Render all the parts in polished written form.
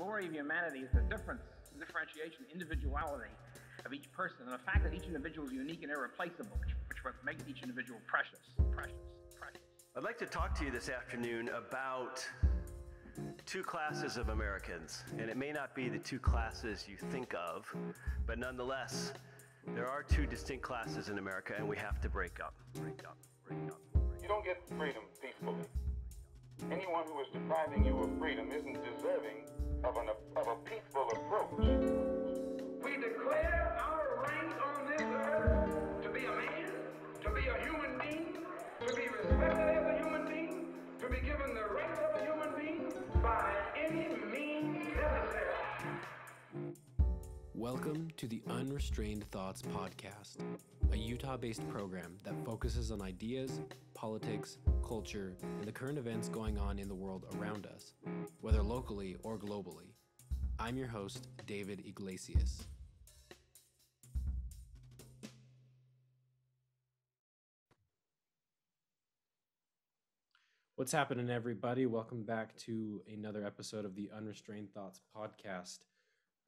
glory of humanity is the differentiation, individuality of each person, and the fact that each individual is unique and irreplaceable, which makes each individual precious. I'd like to talk to you this afternoon about two classes of Americans, and it may not be the two classes you think of, but nonetheless, there are two distinct classes in America, and we have to break up. You don't get freedom peacefully. Anyone who is depriving you of freedom isn't deserving of a peaceful approach. We declare our right on this earth to be a man, to be a human being, to be respected as a human being, to be given the rights of a human being by any means necessary. Welcome to the Unrestrained Thoughts Podcast, a Utah-based program that focuses on ideas, politics, culture, and the current events going on in the world around us, whether locally or globally. I'm your host, David Iglesias. What's happening, everybody? Welcome back to another episode of the Unrestrained Thoughts Podcast.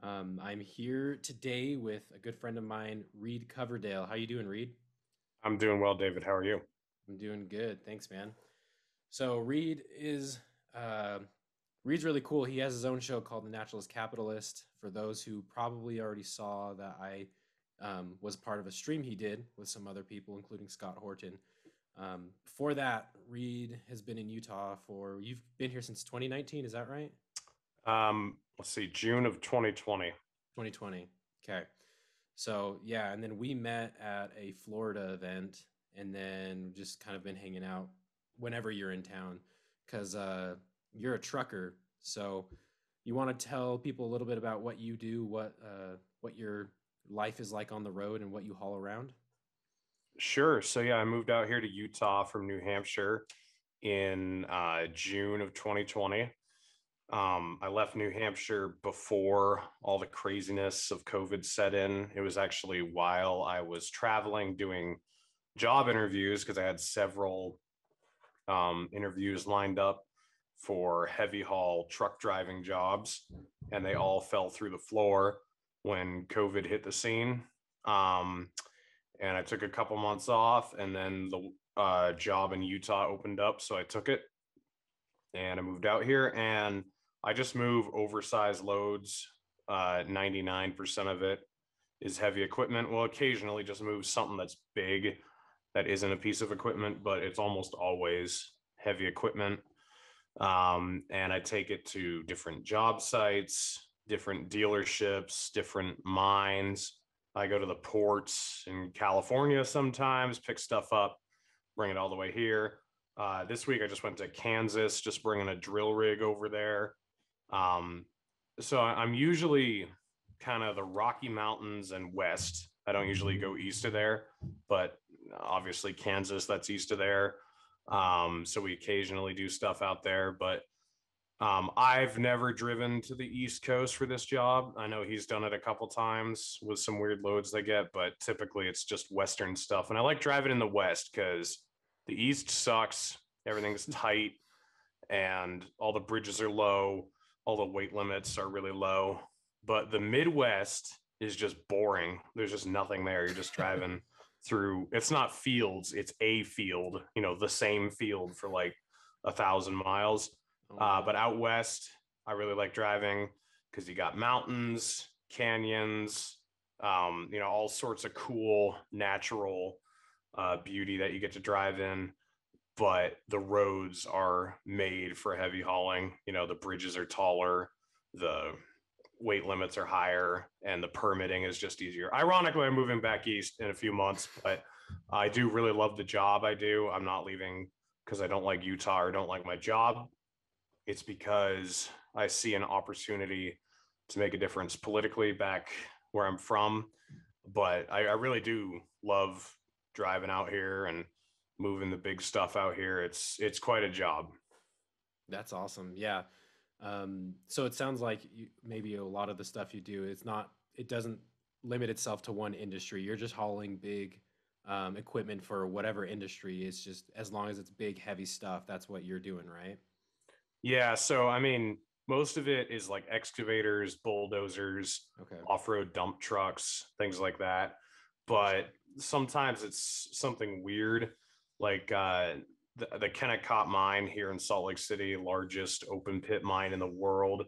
I'm here today with a good friend of mine, Reed Coverdale. How you doing, Reed? I'm doing well, David. How are you? I'm doing good. Thanks, man. So Reed is Reed's really cool. He has his own show called The Naturalist Capitalist. For those who probably already saw that I was part of a stream he did with some other people, including Scott Horton. Before that, Reed has been in Utah you've been here since 2019, is that right? Let's see, June of 2020. 2020. Okay. So yeah, and then we met at a Florida event and then just kind of been hanging out whenever you're in town because you're a trucker. So you want to tell people a little bit about what you do, what your life is like on the road and what you haul around? Sure. So yeah, I moved out here to Utah from New Hampshire in June of 2020. I left New Hampshire before all the craziness of COVID set in. It was actually while I was traveling doing job interviews because I had several interviews lined up for heavy haul truck driving jobs, and they all fell through the floor when COVID hit the scene. And I took a couple months off, and then the job in Utah opened up, so I took it and I moved out here, and I just move oversized loads. 99% of it is heavy equipment. We'll occasionally just move something that's big that isn't a piece of equipment, but it's almost always heavy equipment. And I take it to different job sites, different dealerships, different mines. I go to the ports in California sometimes, pick stuff up, bring it all the way here. This week I just went to Kansas, just bringing a drill rig over there. So I'm usually kind of the Rocky Mountains and west. I don't usually go east of there, but obviously Kansas, that's east of there. So we occasionally do stuff out there, but I've never driven to the East Coast for this job. I know he's done it a couple times with some weird loads they get, but typically it's just Western stuff. And I like driving in the West because the East sucks. Everything's tight and all the bridges are low. All the weight limits are really low, but the Midwest is just boring. There's just nothing there. You're just driving through. It's not fields. It's a field, the same field for like 1,000 miles. But out West, I really like driving because you got mountains, canyons, all sorts of cool natural beauty that you get to drive in. But the roads are made for heavy hauling. The bridges are taller, the weight limits are higher, and the permitting is just easier. Ironically, I'm moving back east in a few months, but I do really love the job I do. I'm not leaving because I don't like Utah or don't like my job. It's because I see an opportunity to make a difference politically back where I'm from. But I really do love driving out here and moving the big stuff out here. It's quite a job. That's awesome. Yeah. So it sounds like maybe a lot of the stuff you do, it doesn't limit itself to one industry. You're just hauling big equipment for whatever industry. It's just, as long as it's big, heavy stuff, that's what you're doing, right? Yeah. So, I mean, Most of it is like excavators, bulldozers, Okay. off-road dump trucks, things like that. But sometimes it's something weird, like the Kennecott mine here in Salt Lake City, largest open pit mine in the world.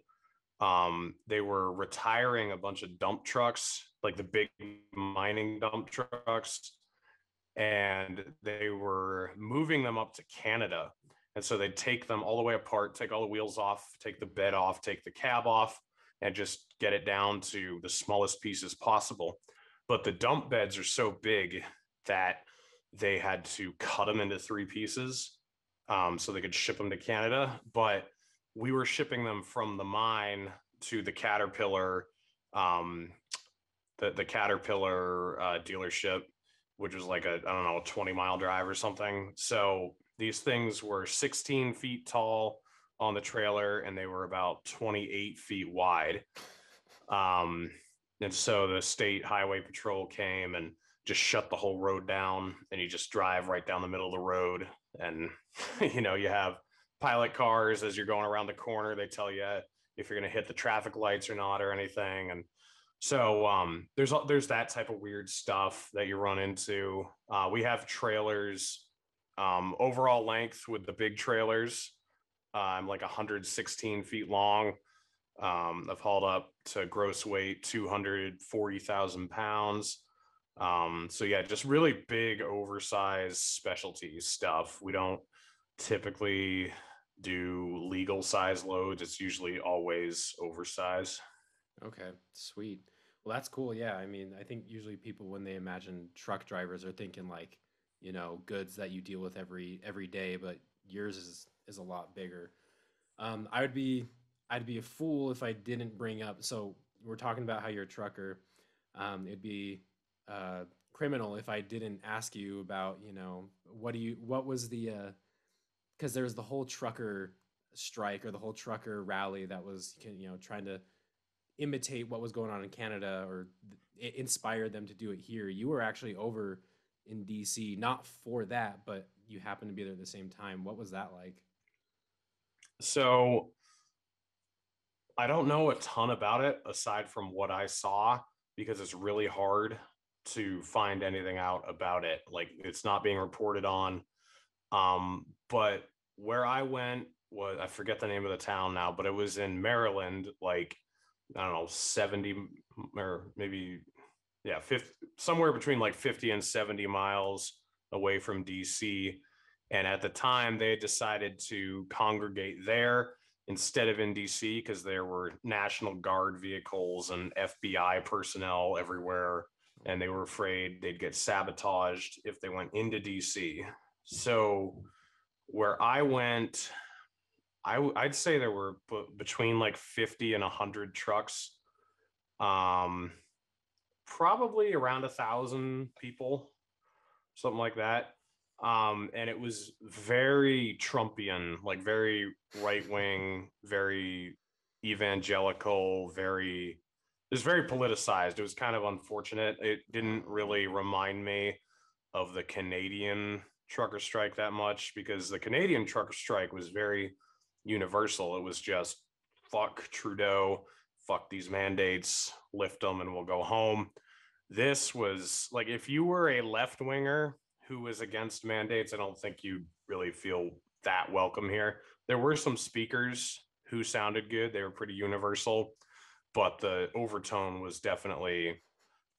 They were retiring a bunch of dump trucks, like the big mining dump trucks, and they were moving them up to Canada. And so they'd take them all the way apart, take all the wheels off, take the bed off, take the cab off, and just get it down to the smallest pieces possible. But the dump beds are so big that they had to cut them into 3 pieces, so they could ship them to Canada. But we were shipping them from the mine to the Caterpillar, the Caterpillar dealership, which was like I don't know, a 20-mile drive or something. So these things were 16 feet tall on the trailer, and they were about 28 feet wide. And so the state highway patrol came and just shut the whole road down, and you just drive right down the middle of the road. And, you have pilot cars as you're going around the corner. They tell you if you're going to hit the traffic lights or not or anything. And so there's that type of weird stuff that you run into. We have trailers, overall length with the big trailers. I'm like 116 feet long. I've hauled up to gross weight 240,000 pounds. So yeah, just really big, oversized specialty stuff. We don't typically do legal size loads. It's usually always oversized. Okay, sweet. Well, that's cool. Yeah, I mean, I think usually people when they imagine truck drivers are thinking like, goods that you deal with every day, but yours is a lot bigger. I'd be a fool if I didn't bring up. So we're talking about how you're a trucker. It'd be criminal if I didn't ask you about, what was the because there's the whole trucker strike or the whole trucker rally that was, trying to imitate what was going on in Canada, or it inspired them to do it here. You were actually over in DC, not for that, but you happened to be there at the same time. What was that like? So I don't know a ton about it aside from what I saw, because it's really hard to find anything out about it. Like, it's not being reported on. But where I went was, I forget the name of the town now, but it was in Maryland, like, I don't know, 70 or maybe, yeah, 50, somewhere between like 50 and 70 miles away from DC. And at the time, they had decided to congregate there instead of in DC because there were National Guard vehicles and FBI personnel everywhere. And they were afraid they'd get sabotaged if they went into DC. So where I went, I'd say there were between like 50 and 100 trucks, probably around 1,000 people, something like that. And it was very Trumpian, like very right wing, very evangelical, it was very politicized. It was kind of unfortunate. It didn't really remind me of the Canadian trucker strike that much, because the Canadian trucker strike was very universal. It was just fuck Trudeau, fuck these mandates, lift them and we'll go home. This was like, if you were a left winger who was against mandates, I don't think you really feel that welcome here. There were some speakers who sounded good. They were pretty universal, but the overtone was definitely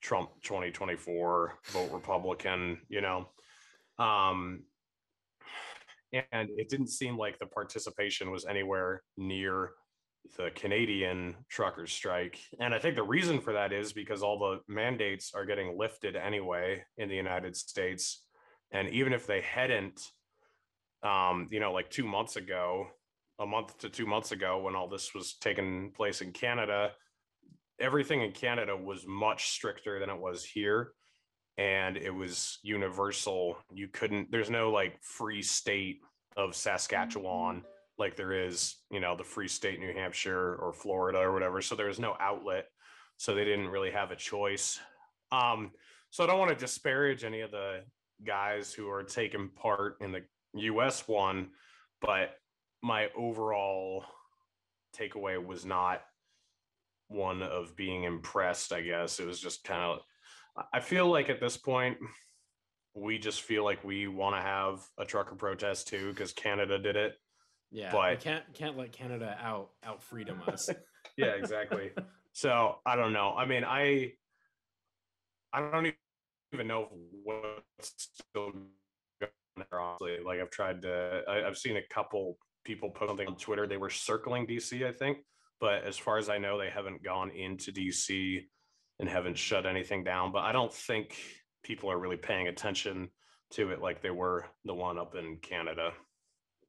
Trump 2024, vote Republican, and it didn't seem like the participation was anywhere near the Canadian truckers strike. And I think the reason for that is because all the mandates are getting lifted anyway in the United States. And even if they hadn't, like 2 months ago, a month to 2 months ago, when all this was taking place in Canada, everything in Canada was much stricter than it was here. And it was universal. There's no like free state of Saskatchewan like there is, the free state New Hampshire or Florida or whatever. So there was no outlet. So they didn't really have a choice. So I don't want to disparage any of the guys who are taking part in the US one, but my overall takeaway was not one of being impressed, I guess. It was just kind of, I feel like at this point, we just feel like we want to have a trucker protest too, because Canada did it. Yeah, we But can't let Canada out freedom us. yeah, exactly. So I don't know. I mean, I don't even know what's still going on there, honestly. Like I've seen a couple people post something on Twitter. They were circling DC, I think, but as far as I know, they haven't gone into DC and haven't shut anything down. But I don't think people are really paying attention to it like they were the one up in Canada.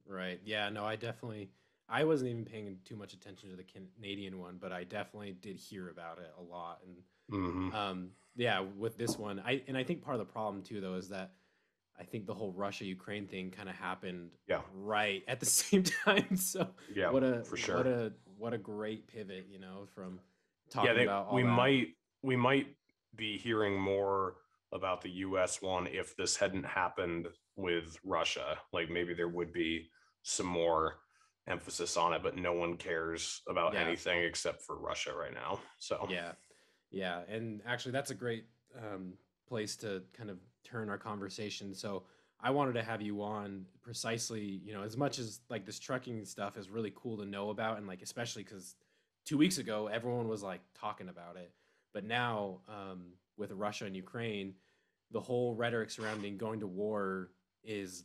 Right. Yeah, no, I wasn't even paying too much attention to the Canadian one, but I definitely did hear about it a lot. And yeah, with this one, I think part of the problem too, though, is that I think the whole Russia-Ukraine thing kind of happened right at the same time. So yeah, for sure. What a great pivot, from talking about all we might be hearing more about the US one if this hadn't happened with Russia. Like maybe there would be some more emphasis on it, but no one cares about anything except for Russia right now. So yeah, and actually that's a great place to kind of turn our conversation. So I wanted to have you on precisely, as much as like this trucking stuff is really cool to know about, and like especially because 2 weeks ago everyone was like talking about it, but now with Russia and Ukraine, the whole rhetoric surrounding going to war is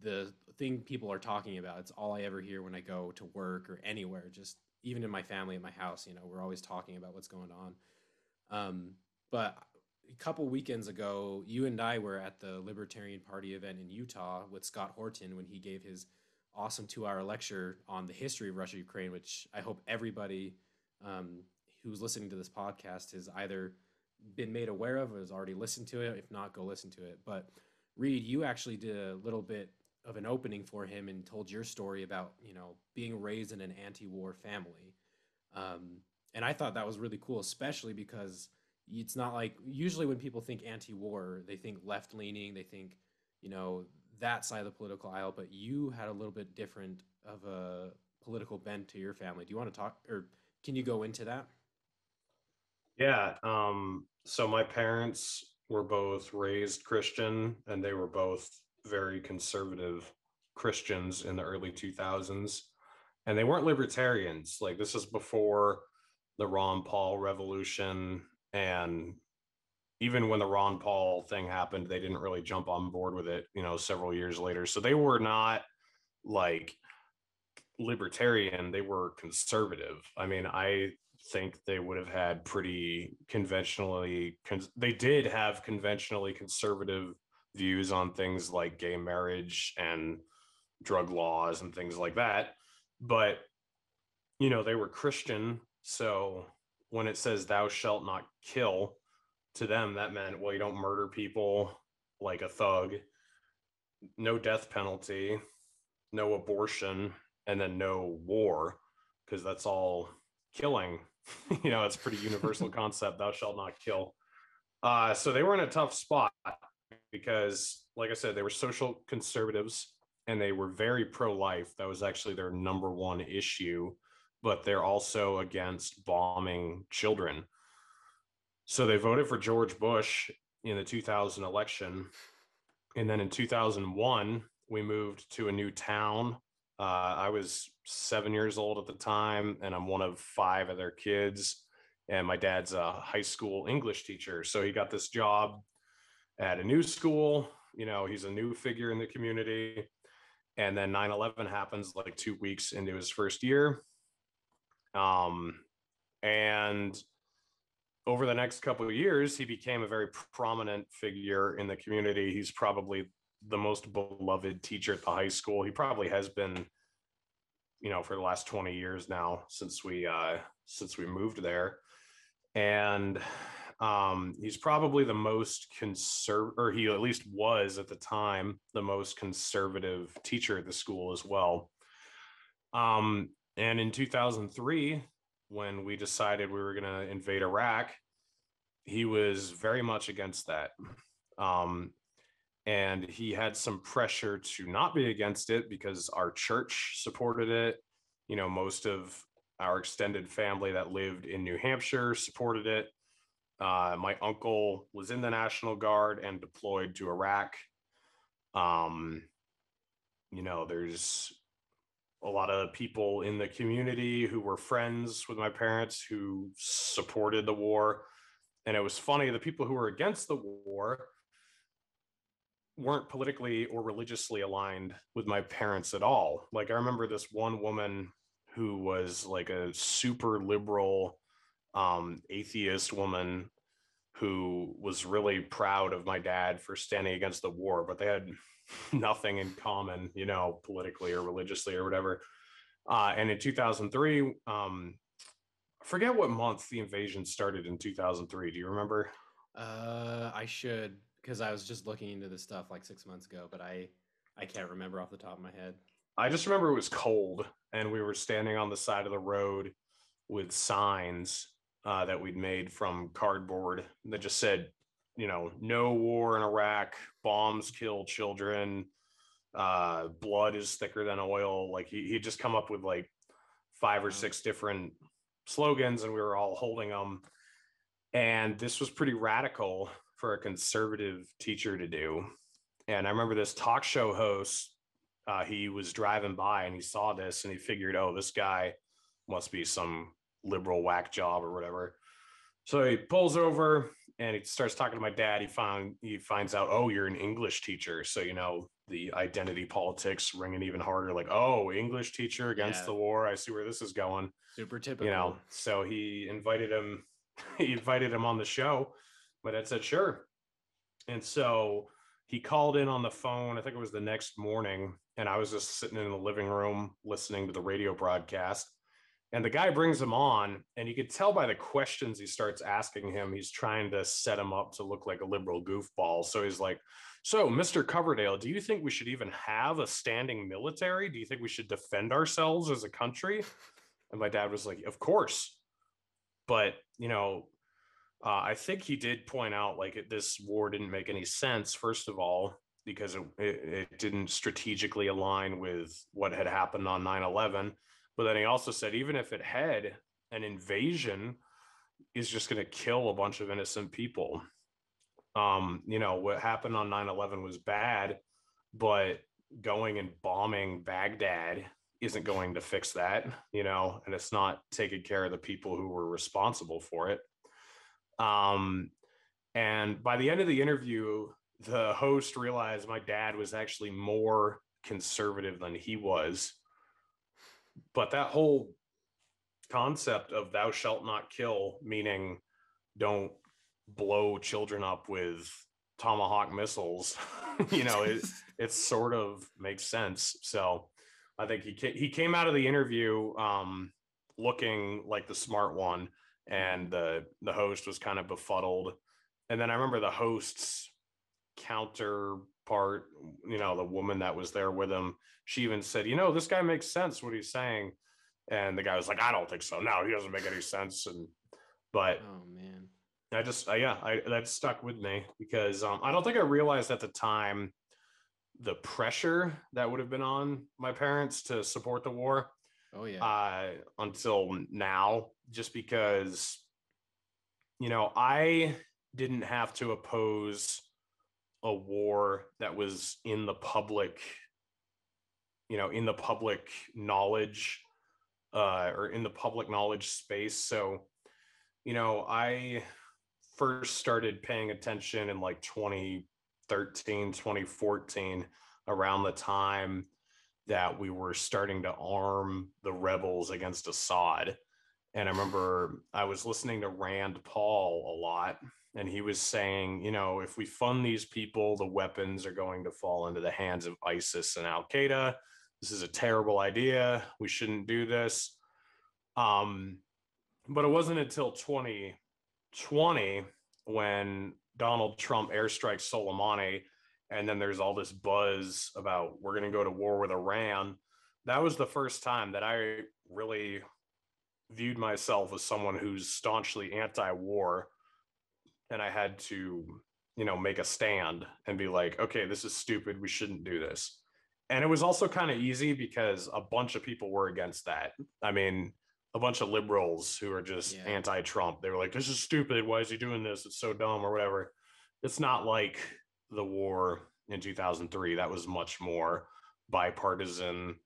the thing people are talking about. It's all I ever hear when I go to work or anywhere, just even in my family, at my house, we're always talking about what's going on. But a couple weekends ago, you and I were at the Libertarian Party event in Utah with Scott Horton when he gave his awesome 2-hour lecture on the history of Russia, Ukraine, which I hope everybody who's listening to this podcast has either been made aware of or has already listened to it. If not, go listen to it. But Reed, you actually did a little bit of an opening for him and told your story about, being raised in an anti-war family. And I thought that was really cool, especially because it's not like usually when people think anti-war, they think left-leaning, they think, that side of the political aisle, but you had a little bit different of a political bent to your family. Do you want to talk, or can you go into that? Yeah. So my parents were both raised Christian, and they were both very conservative Christians in the early 2000s. And they weren't libertarians. Like this is before the Ron Paul revolution. And even when the Ron Paul thing happened, they didn't really jump on board with it, several years later. So they were not like libertarian, they were conservative. I mean, I think they would have had pretty they did have conventionally conservative views on things like gay marriage and drug laws and things like that. But, they were Christian. So when it says thou shalt not kill, to them, that meant, well, you don't murder people like a thug, no death penalty, no abortion, and then no war, because that's all killing. It's a pretty universal concept, thou shalt not kill. So they were in a tough spot because, like I said, they were social conservatives and they were very pro-life. That was actually their number one issue, but they're also against bombing children. So they voted for George Bush in the 2000 election. And then in 2001, we moved to a new town. I was 7 years old at the time, and I'm one of 5 of their kids. And my dad's a high school English teacher. So he got this job at a new school. He's a new figure in the community. And then 9/11 happens like 2 weeks into his first year. And over the next couple of years, he became a very prominent figure in the community. He's probably the most beloved teacher at the high school. He probably has been, for the last 20 years now since we moved there. And he's probably the most conservative, or he at least was at the time, the most conservative teacher at the school as well. And in 2003, when we decided we were going to invade Iraq, he was very much against that. And he had some pressure to not be against it because our church supported it. Most of our extended family that lived in New Hampshire supported it. My uncle was in the National Guard and deployed to Iraq. There's a lot of people in the community who were friends with my parents who supported the war. And it was funny, the people who were against the war weren't politically or religiously aligned with my parents at all. Like, I remember this one woman who was like a super liberal atheist woman who was really proud of my dad for standing against the war, but they had nothing in common, politically or religiously or whatever. And in 2003, I forget what month the invasion started in 2003. Do you remember? I should, because I was just looking into this stuff like 6 months ago, but I can't remember off the top of my head. I just remember it was cold and we were standing on the side of the road with signs that we'd made from cardboard that just said, no war in Iraq, bombs kill children, blood is thicker than oil. Like he'd just come up with like 5 or 6 different slogans and we were all holding them. And this was pretty radical for a conservative teacher to do. And I remember this talk show host, he was driving by and he saw this and he figured, oh, this guy must be some liberal whack job or whatever. So he pulls over and he starts talking to my dad. He finds out, oh, you're an English teacher. So, the identity politics ringing even harder, like, oh, English teacher against the war. I see where this is going. Super typical. So he invited him on the show. My dad said, sure. And so he called in on the phone. I think it was the next morning. And I was just sitting in the living room listening to the radio broadcast. And the guy brings him on, and you could tell by the questions he starts asking him, he's trying to set him up to look like a liberal goofball. So he's like, so, Mr. Coverdale, do you think we should even have a standing military? Do you think we should defend ourselves as a country? And my dad was like, of course. But, I think he did point out, like, this war didn't make any sense, first of all, because it didn't strategically align with what had happened on 9/11. But then he also said, even if it had, an invasion is just going to kill a bunch of innocent people. What happened on 9/11 was bad, but going and bombing Baghdad isn't going to fix that, and it's not taking care of the people who were responsible for it. And by the end of the interview, the host realized my dad was actually more conservative than he was. But that whole concept of thou shalt not kill, meaning don't blow children up with Tomahawk missiles, it sort of makes sense. So I think he came out of the interview looking like the smart one, and the host was kind of befuddled. And then I remember the host's counterpart, the woman that was there with him, she even said, this guy makes sense what he's saying. And the guy was like, I don't think so. No, he doesn't make any sense. But oh man, that stuck with me because I don't think I realized at the time the pressure that would have been on my parents to support the war. Oh yeah. Until now, just because, I didn't have to oppose a war that was in the public, knowledge, or in the public knowledge space. So, I first started paying attention in like 2013, 2014, around the time that we were starting to arm the rebels against Assad. And I remember I was listening to Rand Paul a lot, and he was saying, if we fund these people, the weapons are going to fall into the hands of ISIS and Al Qaeda. This is a terrible idea. We shouldn't do this. But it wasn't until 2020 when Donald Trump airstrikes Soleimani, and then there's all this buzz about we're going to go to war with Iran. That was the first time that I really viewed myself as someone who's staunchly anti-war. And I had to, make a stand and be like, okay, this is stupid. We shouldn't do this. And it was also kind of easy because a bunch of people were against that. I mean, a bunch of liberals who are just Yeah. anti-Trump. They were like, this is stupid. Why is he doing this? It's so dumb or whatever. It's not like the war in 2003. That was much more bipartisan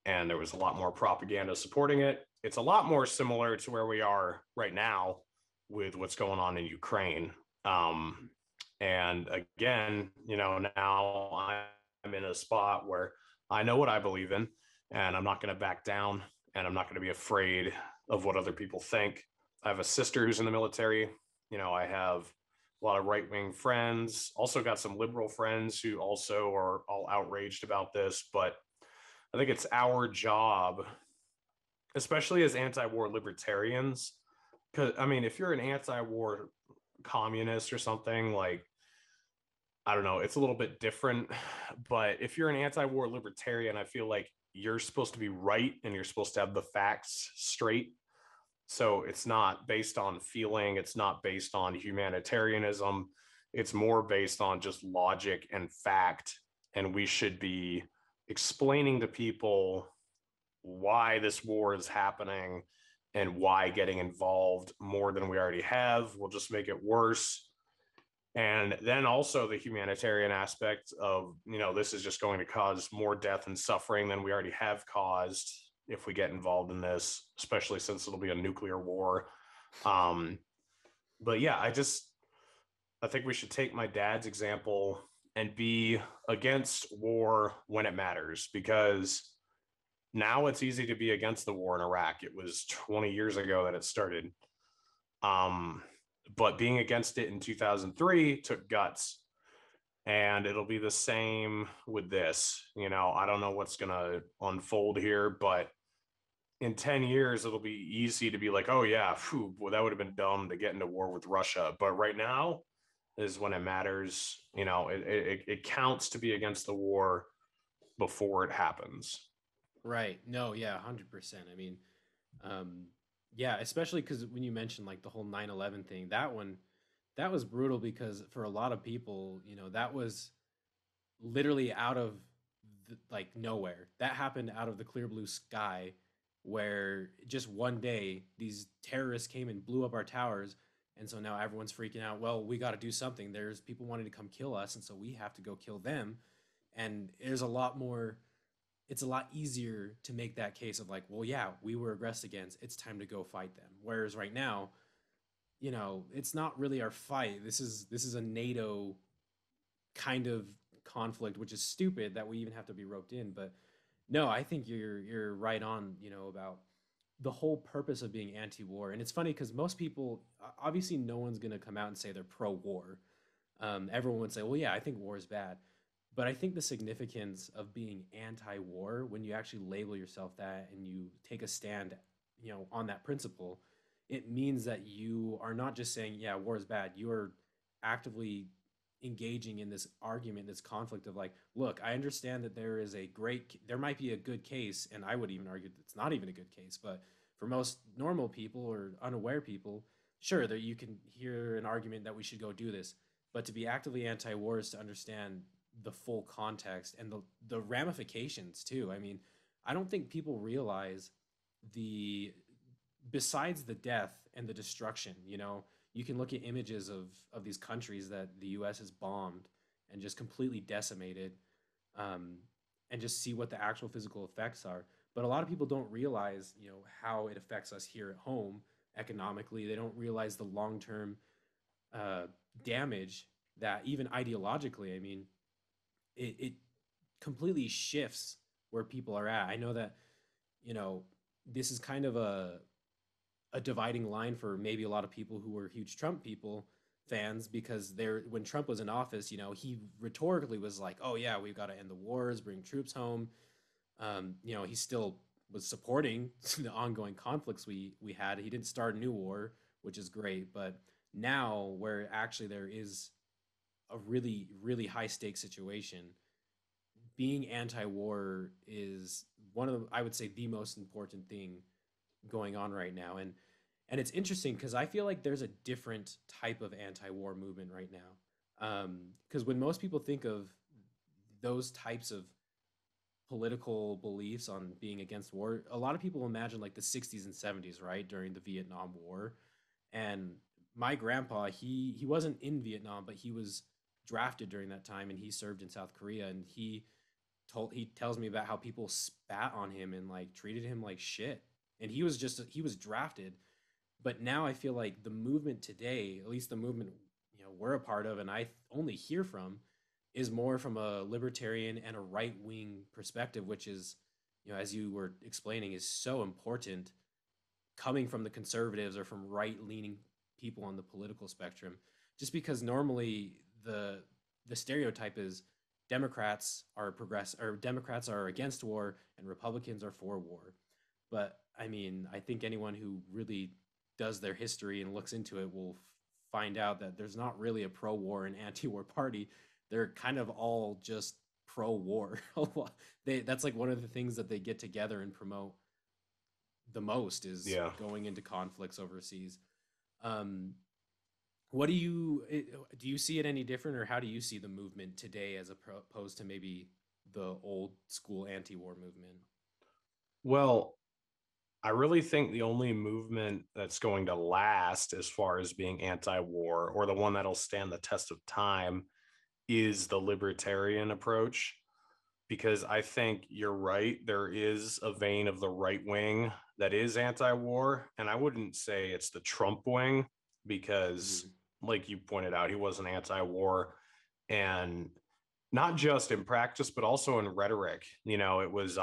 and there was a lot more propaganda supporting it. It's a lot more similar to where we are right now with what's going on in Ukraine. And again, now I'm in a spot where I know what I believe in and I'm not going to back down and I'm not going to be afraid of what other people think. I have a sister who's in the military. I have a lot of right-wing friends, also got some liberal friends who also are all outraged about this. But I think it's our job, especially as anti-war libertarians, because I mean, if you're an anti-war communist or something, like, I don't know, it's a little bit different. But if you're an anti-war libertarian, I feel like you're supposed to be right and you're supposed to have the facts straight. So it's not based on feeling, it's not based on humanitarianism, it's more based on just logic and fact. And we should be explaining to people why this war is happening and why getting involved more than we already have will just make it worse. And then also the humanitarian aspect of, this is just going to cause more death and suffering than we already have caused if we get involved in this, especially since it'll be a nuclear war. But yeah, I think we should take my dad's example and be against war when it matters, because now it's easy to be against the war in Iraq. It was 20 years ago that it started. But being against it in 2003 took guts. And it'll be the same with this. I don't know what's going to unfold here, but in 10 years, it'll be easy to be like, oh, yeah, well, that would have been dumb to get into war with Russia. But right now is when it matters. It counts to be against the war before it happens. Right. No, yeah, 100%. I mean, yeah, especially because when you mentioned like the whole 9/11 thing, that was brutal because for a lot of people, that was literally out of like nowhere. That happened out of the clear blue sky, where just one day these terrorists came and blew up our towers. And so now everyone's freaking out. Well, we got to do something. There's people wanting to come kill us. And so we have to go kill them. And there's it's a lot easier to make that case of like, well, yeah, we were aggressed against. It's time to go fight them. Whereas right now, it's not really our fight. This is a NATO kind of conflict, which is stupid that we even have to be roped in. But no, I think you're right on, about the whole purpose of being anti-war. And it's funny because most people, obviously no one's going to come out and say they're pro-war. Everyone would say, well, yeah, I think war is bad. But I think the significance of being anti-war, when you actually label yourself that and you take a stand, on that principle, it means that you are not just saying, yeah, war is bad. You are actively engaging in this argument, this conflict of like, look, I understand that there might be a good case, and I would even argue that it's not even a good case, but for most normal people or unaware people, sure, that you can hear an argument that we should go do this. But to be actively anti-war is to understand the full context and the ramifications too. I mean, I don't think people realize besides the death and the destruction, you can look at images of these countries that the US has bombed and just completely decimated, and just see what the actual physical effects are. But a lot of people don't realize, how it affects us here at home economically. They don't realize the long-term damage that even ideologically, I mean, it completely shifts where people are at. I know that, this is kind of a dividing line for maybe a lot of people who were huge Trump fans, because when Trump was in office, he rhetorically was like, oh yeah, we've got to end the wars, bring troops home. He still was supporting the ongoing conflicts we had. He didn't start a new war, which is great. But now where actually there is a really, really high stakes situation, being anti-war is one of I would say the most important thing going on right now. And it's interesting because I feel like there's a different type of anti-war movement right now. Because when most people think of those types of political beliefs on being against war, a lot of people imagine like the 60s and 70s, right, during the Vietnam War. And my grandpa, he wasn't in Vietnam, but he was drafted during that time, and he served in South Korea. And he tells me about how people spat on him and like treated him like shit. And he was drafted. But now I feel like the movement today, at least the movement we're a part of, and I only hear from, is more from a libertarian and a right wing perspective, which is, as you were explaining, is so important, coming from the conservatives or from right leaning people on the political spectrum. Just because normally the stereotype is Democrats are against war and Republicans are for war. But I mean, I think anyone who really does their history and looks into it will find out that there's not really a pro-war and anti-war party. They're kind of all just pro-war. That's like one of the things that they get together and promote the most is going into conflicts overseas. What do you see it any different, or how do you see the movement today as opposed to maybe the old school anti-war movement? Well, I really think the only movement that's going to last as far as being anti-war, or the one that'll stand the test of time, is the libertarian approach. Because I think you're right, there is a vein of the right wing that is anti-war. And I wouldn't say it's the Trump wing, because like you pointed out, he was an anti-war, and not just in practice, but also in rhetoric. It was,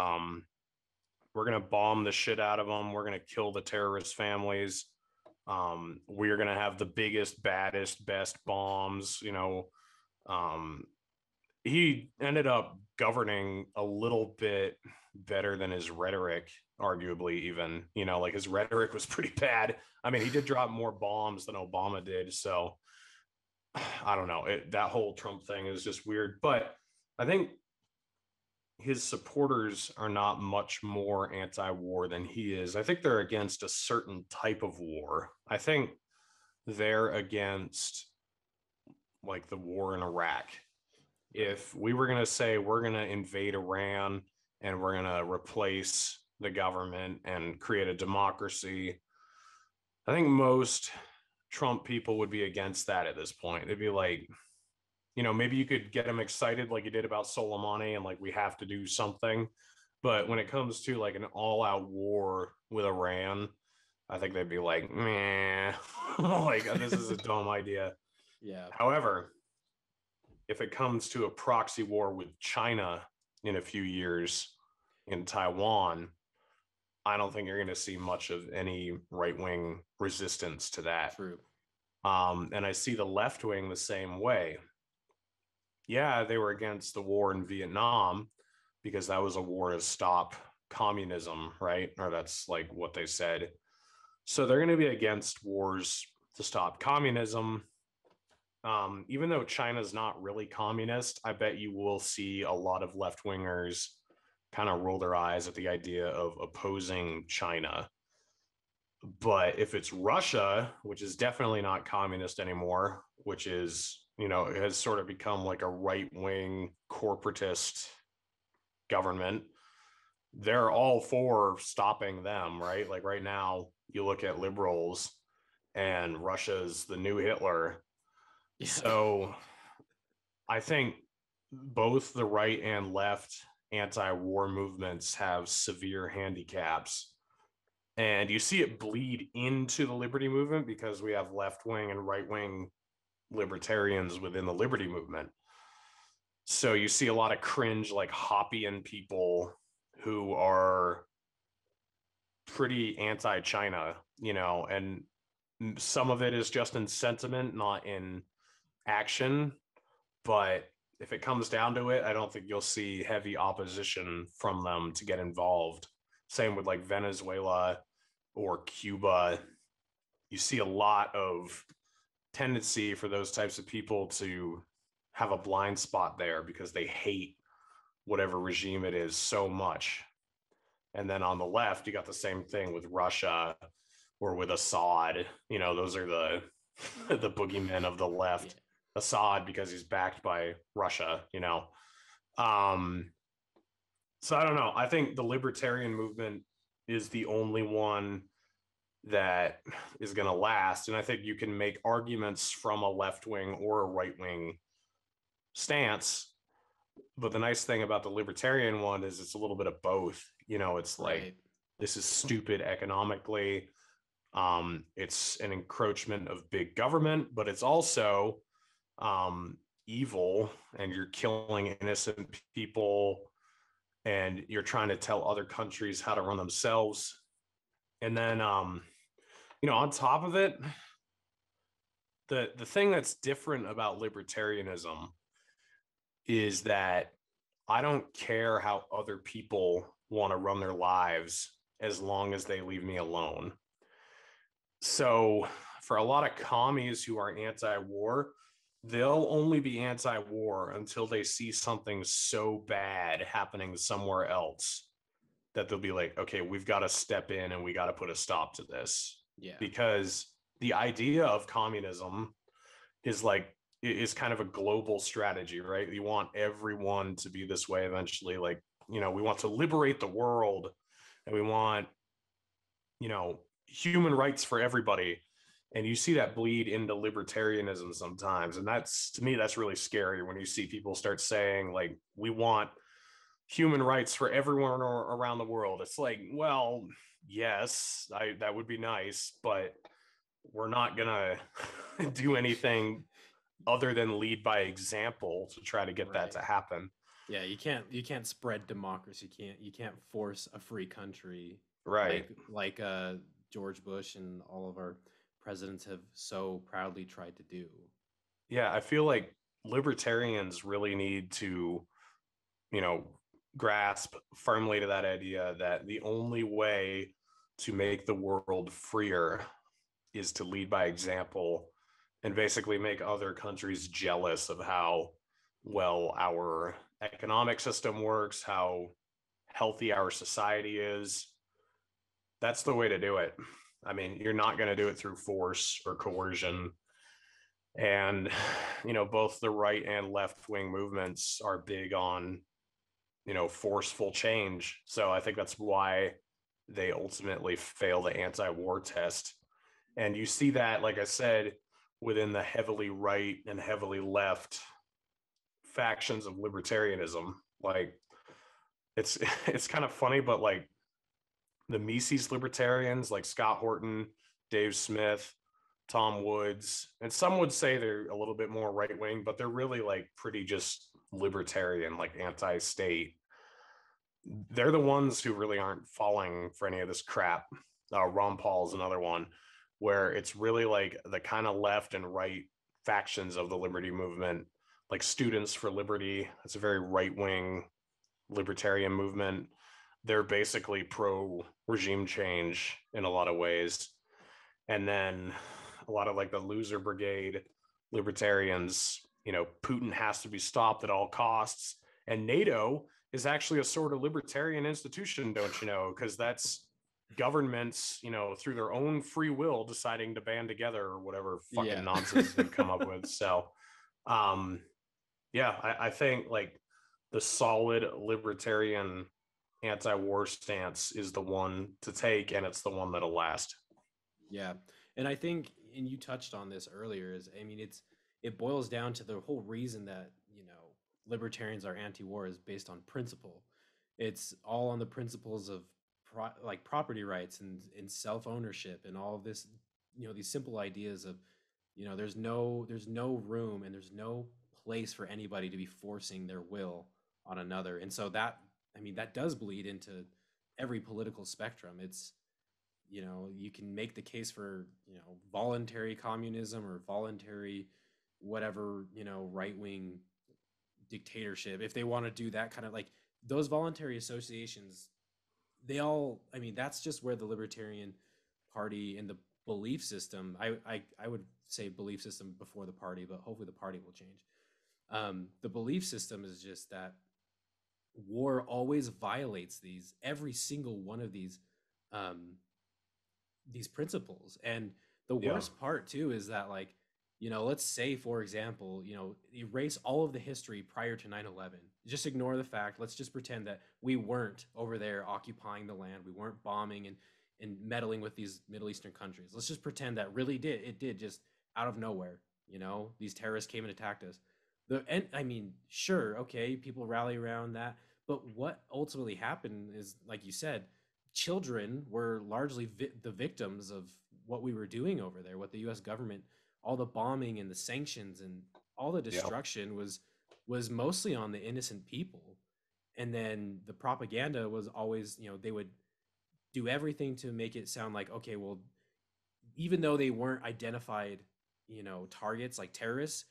we're going to bomb the shit out of them. We're going to kill the terrorist families. We're going to have the biggest, baddest, best bombs. He ended up governing a little bit better than his rhetoric, arguably even, like his rhetoric was pretty bad. I mean, he did drop more bombs than Obama did. So I don't know. That whole Trump thing is just weird. But I think his supporters are not much more anti-war than he is. I think they're against a certain type of war. I think they're against like the war in Iraq. If we were going to say we're going to invade Iran and we're going to replace the government and create a democracy, I think most Trump people would be against that at this point. They'd be like, maybe you could get them excited like you did about Soleimani and like we have to do something. But when it comes to like an all-out war with Iran, I think they'd be like, meh, like this is a dumb idea. Yeah. However, if it comes to a proxy war with China in a few years in Taiwan, I don't think you're going to see much of any right-wing resistance to that. True. And I see the left wing the same way. Yeah, they were against the war in Vietnam because that was a war to stop communism, right? Or that's like what they said. So they're going to be against wars to stop communism. Even though China's not really communist, I bet you will see a lot of left-wingers kind of roll their eyes at the idea of opposing China. But if it's Russia, which is definitely not communist anymore, which is, it has sort of become like a right-wing corporatist government, they're all for stopping them, right? Like right now, you look at liberals and Russia's the new Hitler. Yeah. So I think both the right and left anti-war movements have severe handicaps. And you see it bleed into the liberty movement because we have left-wing and right-wing libertarians within the liberty movement. So you see a lot of cringe, like Hoppian people who are pretty anti-China, and some of it is just in sentiment, not in action. But if it comes down to it, I don't think you'll see heavy opposition from them to get involved. Same with like Venezuela or Cuba. You see a lot of tendency for those types of people to have a blind spot there because they hate whatever regime it is so much. And then on the left, you got the same thing with Russia or with Assad. Those are the the boogeymen of the left. Yeah. Assad because he's backed by Russia, So I don't know. I think the libertarian movement is the only one that is going to last. And I think you can make arguments from a left wing or a right wing stance. But the nice thing about the libertarian one is it's a little bit of both. You know, it's like, Right. this is stupid economically. It's an encroachment of big government, but it's also evil, and you're killing innocent people, and you're trying to tell other countries how to run themselves. And then, you know, on top of it, the thing that's different about libertarianism is that I don't care how other people want to run their lives as long as they leave me alone. So for a lot of commies who are anti-war, they'll only be anti-war until they see something so bad happening somewhere else that they'll be like, okay, we've got to step in and we got to put a stop to this. Yeah. Because the idea of communism is kind of a global strategy, right? You want everyone to be this way eventually. Like, you know, we want to liberate the world, and we want, you know, human rights for everybody. And you see that bleed into libertarianism sometimes. And that's, to me, that's really scary when you see people start saying, like, we want human rights for everyone around the world. It's like, well, yes, that would be nice, but we're not gonna do anything other than lead by example to try to get that to happen. Yeah, you can't spread democracy. You can't force a free country, right? Like George Bush and all of our presidents have so proudly tried to do. Yeah, I feel like libertarians really need to, you know, grasp firmly to that idea that the only way to make the world freer is to lead by example, and basically make other countries jealous of how well our economic system works, how healthy our society is. That's the way to do it. I mean, you're not going to do it through force or coercion. And, you know, both the right and left wing movements are big on, you know, forceful change. So I think that's why they ultimately fail the anti-war test. And you see that, like I said, within the heavily right and heavily left factions of libertarianism. Like, it's kind of funny, but like the Mises libertarians, like Scott Horton, Dave Smith, Tom Woods, and some would say they're a little bit more right wing, but they're really like pretty just libertarian, like anti-state. They're the ones who really aren't falling for any of this crap. Ron Paul's another one, where it's really like the kind of left and right factions of the liberty movement, like Students for Liberty. It's a very right-wing libertarian movement. They're basically pro regime change in a lot of ways. And then a lot of like the loser brigade libertarians, you know, Putin has to be stopped at all costs. And NATO is actually a sort of libertarian institution, don't you know? Because that's governments, you know, through their own free will deciding to band together or whatever fucking nonsense they've come up with. So, yeah, I think like the solid libertarian anti-war stance is the one to take, and it's the one that'll last. Yeah. And I think, and you touched on this earlier, is, I mean, it boils down to the whole reason that, you know, libertarians are anti-war is based on principle. It's all on the principles of like property rights and self-ownership and all of this, you know, these simple ideas of, you know, there's no room and there's no place for anybody to be forcing their will on another. And so that, I mean, that does bleed into every political spectrum. It's, you know, you can make the case for, you know, voluntary communism or voluntary whatever, you know, right-wing dictatorship. If they want to do that kind of, like, those voluntary associations, they all, I mean, that's just where the Libertarian Party and the belief system, I would say belief system before the party, but hopefully the party will change. The belief system is just that war always violates every single one of these principles. And the worst part too is that, like, Let's say, for example, erase all of the history prior to 9/11. Just ignore the fact. Let's just pretend that we weren't over there occupying the land. We weren't bombing and meddling with these Middle Eastern countries. Let's just pretend that really did just out of nowhere. These terrorists came and attacked us. I mean, sure, okay, people rally around that, but what ultimately happened is, like you said, children were largely the victims of what we were doing over there, what the U.S. government, all the bombing and the sanctions and all the Yeah. destruction was mostly on the innocent people. And then the propaganda was always, they would do everything to make it sound like, okay, well, even though they weren't identified, targets like terrorists,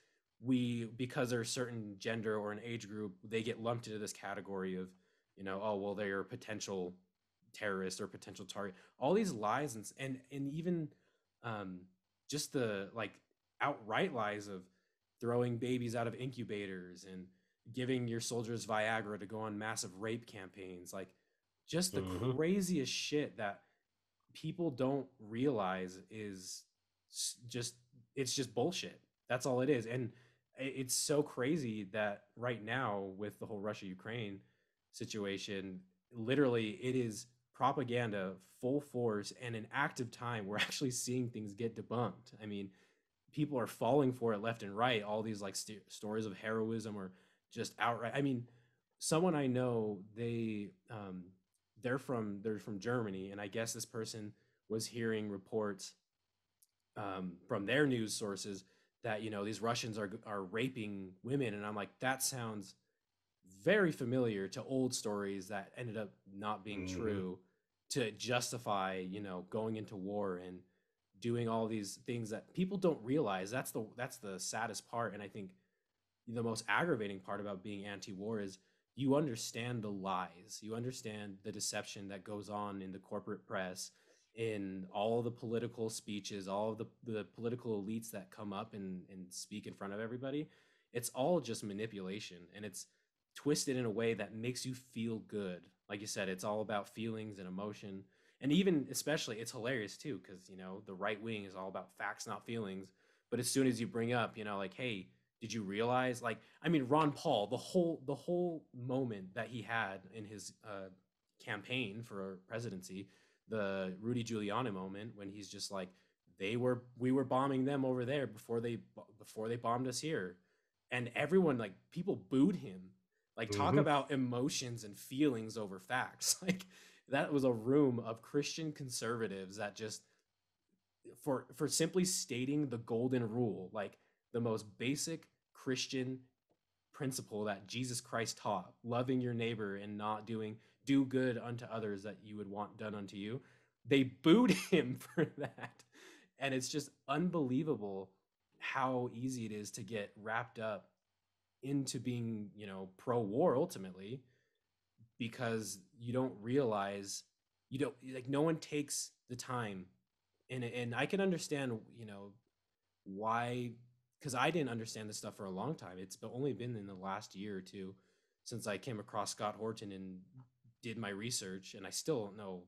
because they're a certain gender or an age group, they get lumped into this category of, oh well, they're a potential terrorist or potential target. All these lies and even just the like outright lies of throwing babies out of incubators and giving your soldiers Viagra to go on massive rape campaigns, like just the Mhm. craziest shit that people don't realize is just it's just bullshit. That's all it is. And it's so crazy that right now with the whole Russia Ukraine situation, literally it is propaganda full force, and in active time we're actually seeing things get debunked. I mean, people are falling for it left and right. All these like stories of heroism or just outright. I mean, someone I know, they're from Germany, and I guess this person was hearing reports from their news sources that these Russians are raping women, and I'm like, that sounds very familiar to old stories that ended up not being Mhm. true to justify going into war and doing all these things that people don't realize. That's the saddest part, and I think the most aggravating part about being anti-war is you understand the lies, you understand the deception that goes on in the corporate press, in all the political speeches, all of the political elites that come up and speak in front of everybody. It's all just manipulation, and it's twisted in a way that makes you feel good. Like you said, it's all about feelings and emotion. And even especially, it's hilarious too, because the right wing is all about facts, not feelings. But as soon as you bring up, like, hey, did you realize, like, I mean, Ron Paul, the whole moment that he had in his campaign for presidency, the Rudy Giuliani moment, when he's just like, we were bombing them over there before they bombed us here, and everyone, like, people booed him. Like, talk Mhm. about emotions and feelings over facts. Like, that was a room of Christian conservatives that just, for simply stating the golden rule, like the most basic Christian principle that Jesus Christ taught, loving your neighbor and not do good unto others that you would want done unto you. They booed him for that. And it's just unbelievable how easy it is to get wrapped up into being, pro-war ultimately, because you don't realize, you don't, like, no one takes the time. And I can understand, why, because I didn't understand this stuff for a long time. It's only been in the last year or two since I came across Scott Horton and did my research, and I still don't know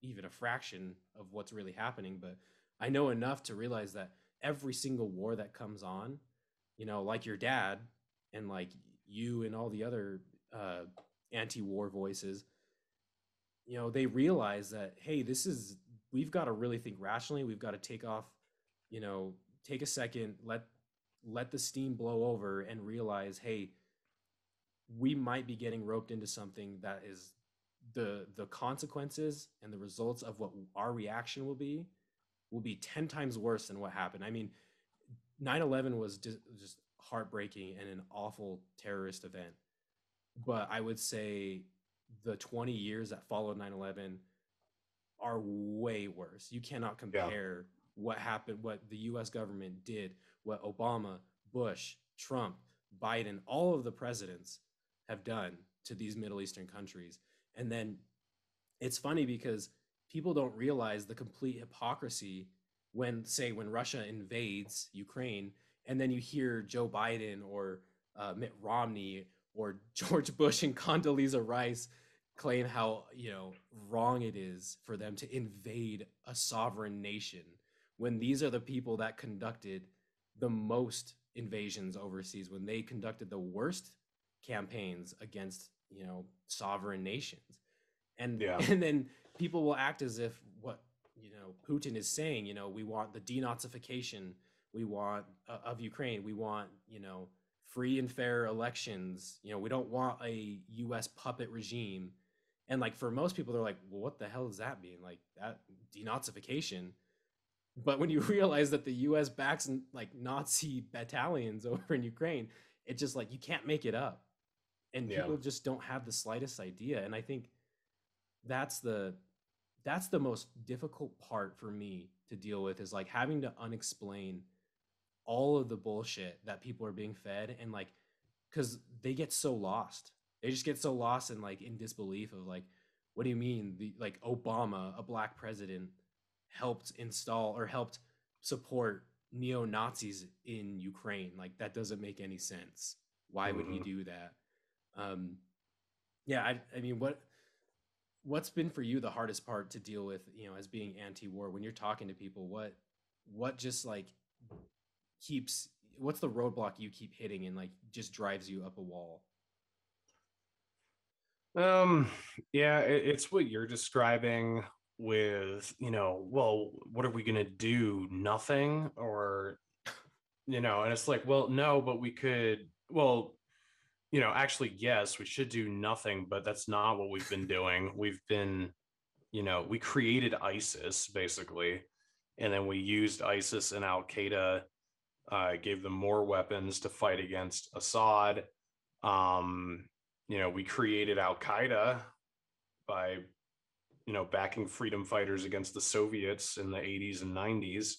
even a fraction of what's really happening, but I know enough to realize that every single war that comes on, like your dad and like you and all the other anti-war voices, they realize that, hey, we've got to really think rationally. We've got to take a second, let the steam blow over, and realize, hey, we might be getting roped into something that is the consequences and the results of what our reaction will be 10 times worse than what happened. I mean, 9/11 was just heartbreaking and an awful terrorist event. But I would say the 20 years that followed 9/11 are way worse. You cannot Yeah. compare what happened, what the US government did, what Obama, Bush, Trump, Biden, all of the presidents have done to these Middle Eastern countries. And then it's funny because people don't realize the complete hypocrisy when Russia invades Ukraine, and then you hear Joe Biden or Mitt Romney or George Bush and Condoleezza Rice claim how wrong it is for them to invade a sovereign nation, when these are the people that conducted the most invasions overseas, when they conducted the worst campaigns against, sovereign nations. And Yeah. and then people will act as if what, Putin is saying, we want the denazification, we want of Ukraine, we want, free and fair elections, we don't want a US puppet regime. And like for most people, they're like, well, what the hell does that mean? Like that denazification. But when you realize that the US backs like Nazi battalions over in Ukraine, it's just like you can't make it up. And Yeah. people just don't have the slightest idea. And I think that's the most difficult part for me to deal with, is like having to unexplain all of the bullshit that people are being fed. And like, because they get so lost, they just get so lost in like in disbelief of like, what do you mean the like Obama, a black president, helped install or helped support neo-Nazis in Ukraine? Like that doesn't make any sense. Why would he do that? Yeah, I mean, what's been for you the hardest part to deal with, as being anti-war, when you're talking to people? What just like what's the roadblock you keep hitting and like just drives you up a wall? Yeah, it's what you're describing with, well, what are we gonna do? Nothing? Or, and it's like, well, no, but we could, well, actually, yes, we should do nothing, but that's not what we've been doing. We've been, we created ISIS basically, and then we used ISIS and Al Qaeda, gave them more weapons to fight against Assad. We created Al Qaeda by, backing freedom fighters against the Soviets in the 80s and 90s,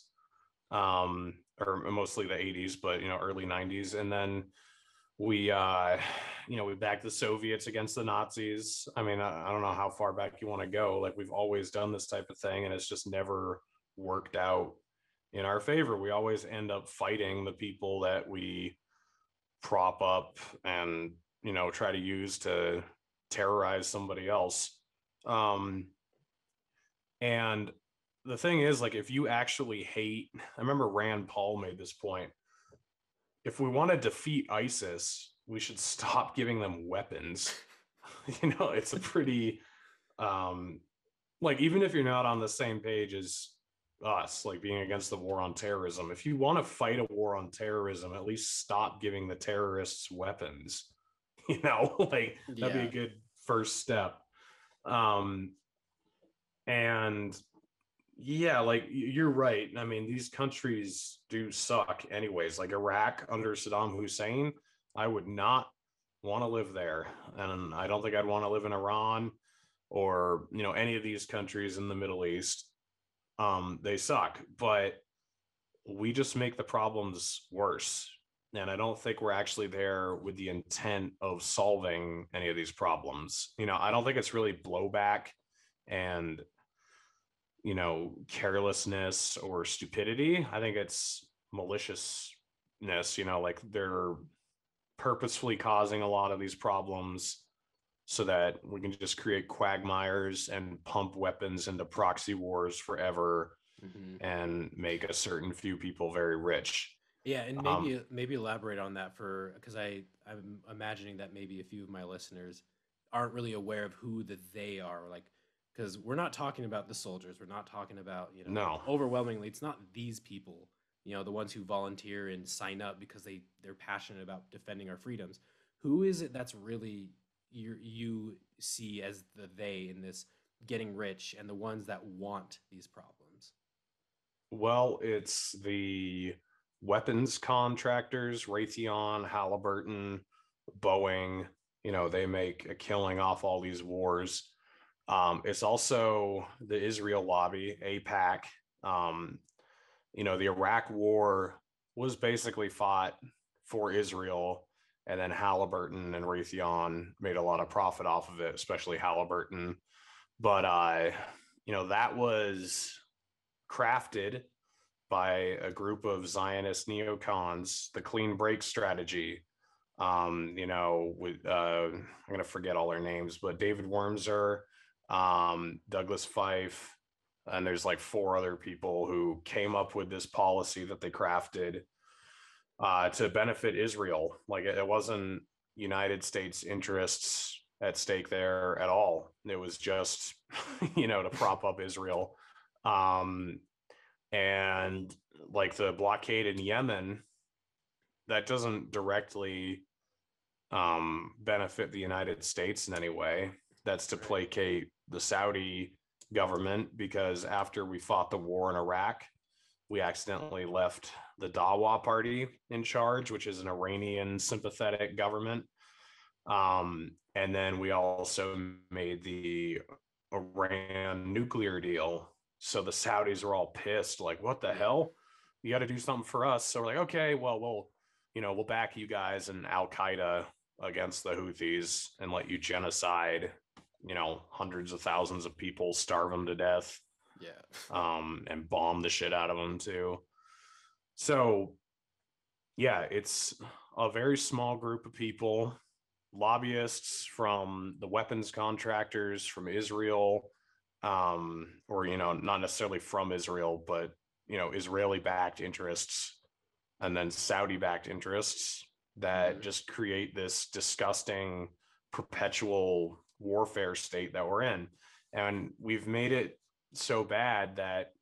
or mostly the 80s, but, early 90s. And then we backed the Soviets against the Nazis. I mean, I don't know how far back you want to go. Like, we've always done this type of thing, and it's just never worked out in our favor. We always end up fighting the people that we prop up and, try to use to terrorize somebody else. And the thing is, like, if you actually hate, I remember Rand Paul made this point. If we want to defeat ISIS, we should stop giving them weapons. It's a pretty, like, even if you're not on the same page as us, like being against the war on terrorism, if you want to fight a war on terrorism, at least stop giving the terrorists weapons. Like that'd be a good first step. And yeah, like you're right. I mean, these countries do suck anyways. Like Iraq under Saddam Hussein, I would not want to live there. And I don't think I'd want to live in Iran or, any of these countries in the Middle East. They suck, but we just make the problems worse. And I don't think we're actually there with the intent of solving any of these problems. I don't think it's really blowback and, carelessness or stupidity. I think it's maliciousness, like they're purposefully causing a lot of these problems so that we can just create quagmires and pump weapons into proxy wars forever, and make a certain few people very rich. Yeah, and maybe elaborate on that, because I'm imagining that maybe a few of my listeners aren't really aware of who they are, like, because we're not talking about the soldiers, we're not talking about, No. overwhelmingly it's not these people, the ones who volunteer and sign up because they're passionate about defending our freedoms. Who is it that's really you see as the they in this getting rich, and the ones that want these problems? Well, it's the weapons contractors, Raytheon, Halliburton, Boeing. They make a killing off all these wars. It's also the Israel lobby, AIPAC. The Iraq war was basically fought for Israel, and then Halliburton and Raytheon made a lot of profit off of it, especially Halliburton. But, that was crafted by a group of Zionist neocons, the clean break strategy. With I'm going to forget all their names, but David Wormser, Douglas Fife, and there's like 4 other people who came up with this policy that they crafted. to benefit Israel. Like it wasn't United States interests at stake there at all. It was just, to prop up Israel. And like the blockade in Yemen, that doesn't directly benefit the United States in any way. That's to placate the Saudi government, because after we fought the war in Iraq, we accidentally left the Dawa party in charge, which is an Iranian sympathetic government. And then we also made the Iran nuclear deal. So the Saudis were all pissed, like, what the hell? You got to do something for us. So we're like, okay, well, we'll back you guys and Al-Qaeda against the Houthis and let you genocide, hundreds of thousands of people, starve them to death. Yeah. And bomb the shit out of them too. So yeah, it's a very small group of people, lobbyists from the weapons contractors from Israel, or not necessarily from Israel, but Israeli backed interests, and then Saudi backed interests that just create this disgusting perpetual warfare state that we're in. And we've made it so bad that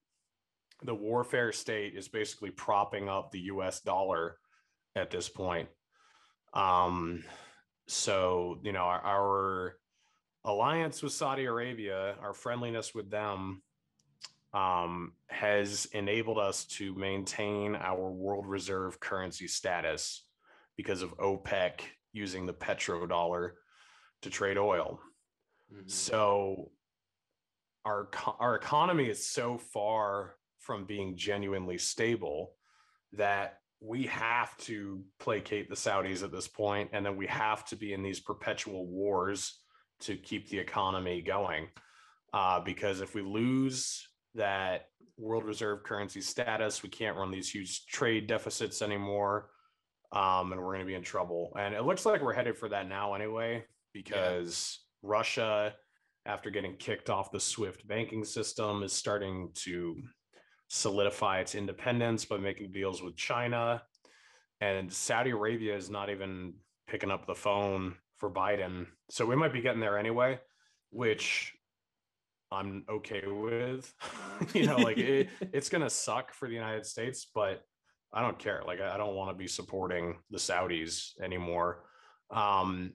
the warfare state is basically propping up the US dollar at this point. So, our alliance with Saudi Arabia, our friendliness with them, has enabled us to maintain our world reserve currency status because of OPEC using the petrodollar to trade oil. So our economy is so far from being genuinely stable that we have to placate the Saudis at this point, and then we have to be in these perpetual wars to keep the economy going. Because if we lose that world reserve currency status, we can't run these huge trade deficits anymore, and we're going to be in trouble. And it looks like we're headed for that now anyway, because Russia, after getting kicked off the SWIFT banking system, is starting to solidify its independence by making deals with China. And Saudi Arabia is not even picking up the phone for Biden. So we might be getting there anyway, which I'm okay with. It's going to suck for the United States, but I don't care. Like, I don't want to be supporting the Saudis anymore. And,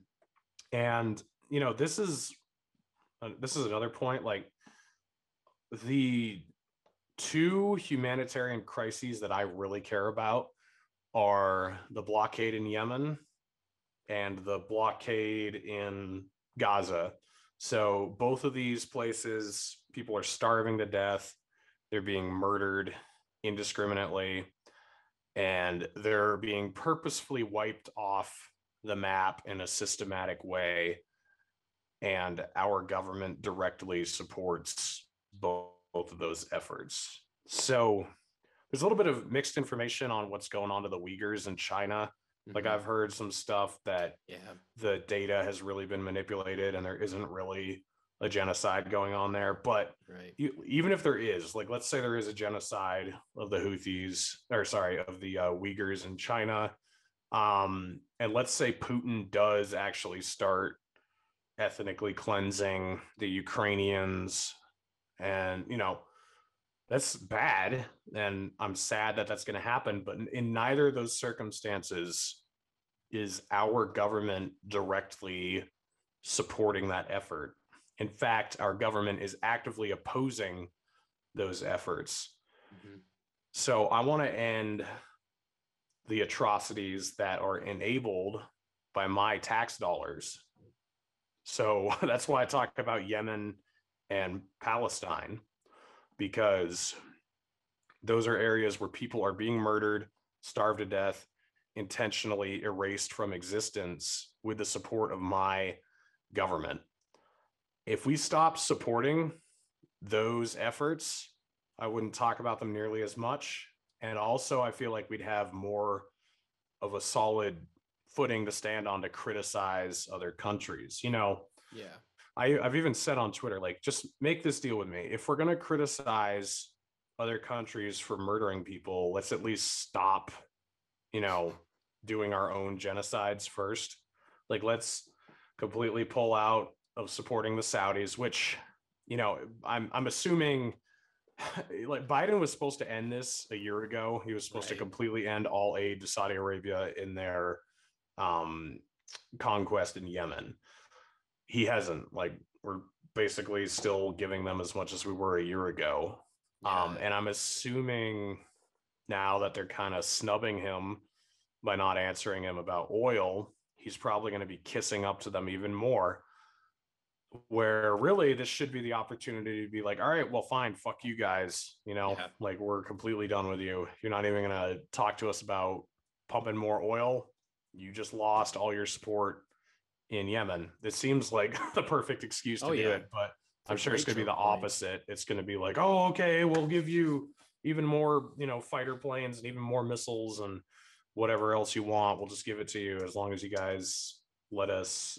this is another point. Like, the two humanitarian crises that I really care about are the blockade in Yemen and the blockade in Gaza. So both of these places, people are starving to death. They're being murdered indiscriminately, and they're being purposefully wiped off the map in a systematic way. And our government directly supports both of those efforts. So there's a little bit of mixed information on what's going on to the Uyghurs in China. Like, I've heard some stuff that the data has really been manipulated and there isn't really a genocide going on there. But even if there is, like, let's say there is a genocide of the Houthis, of the Uyghurs in China. And let's say Putin does actually start ethnically cleansing the Ukrainians, and that's bad, and I'm sad that that's going to happen. But in neither of those circumstances is our government directly supporting that effort. In fact, our government is actively opposing those efforts. So I want to end the atrocities that are enabled by my tax dollars. So that's why I talk about Yemen and Palestine, because those are areas where people are being murdered, starved to death, intentionally erased from existence with the support of my government. If we stop supporting those efforts, I wouldn't talk about them nearly as much. And also, I feel like we'd have more of a solid footing to stand on to criticize other countries. I've even said on Twitter, like, just make this deal with me. If we're going to criticize other countries for murdering people, let's at least stop, doing our own genocides first. Like, let's completely pull out of supporting the Saudis, which, I'm assuming like Biden was supposed to end this a year ago. He was supposed to completely end all aid to Saudi Arabia in their conquest in Yemen. He hasn't. Like, we're basically still giving them as much as we were a year ago. And I'm assuming now that they're kind of snubbing him by not answering him about oil, he's probably going to be kissing up to them even more. Where really this should be the opportunity to be like, all right, well, fine, fuck you guys. Like, we're completely done with you. You're not even going to talk to us about pumping more oil. You just lost all your support in Yemen. It seems like the perfect excuse to do it, but I'm sure it's going to be the opposite. It's going to be like, oh, okay, we'll give you even more, fighter planes and even more missiles and whatever else you want. We'll just give it to you as long as you guys let us,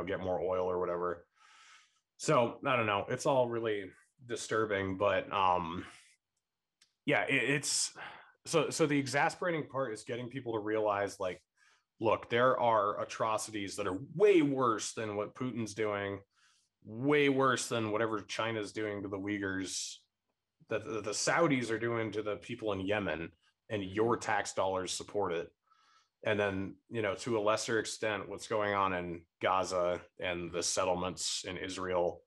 get more oil or whatever. So I don't know. It's all really disturbing, but it's so the exasperating part is getting people to realize, like, look, there are atrocities that are way worse than what Putin's doing, way worse than whatever China's doing to the Uyghurs, that the Saudis are doing to the people in Yemen, and your tax dollars support it. And then, to a lesser extent, what's going on in Gaza and the settlements in Israel,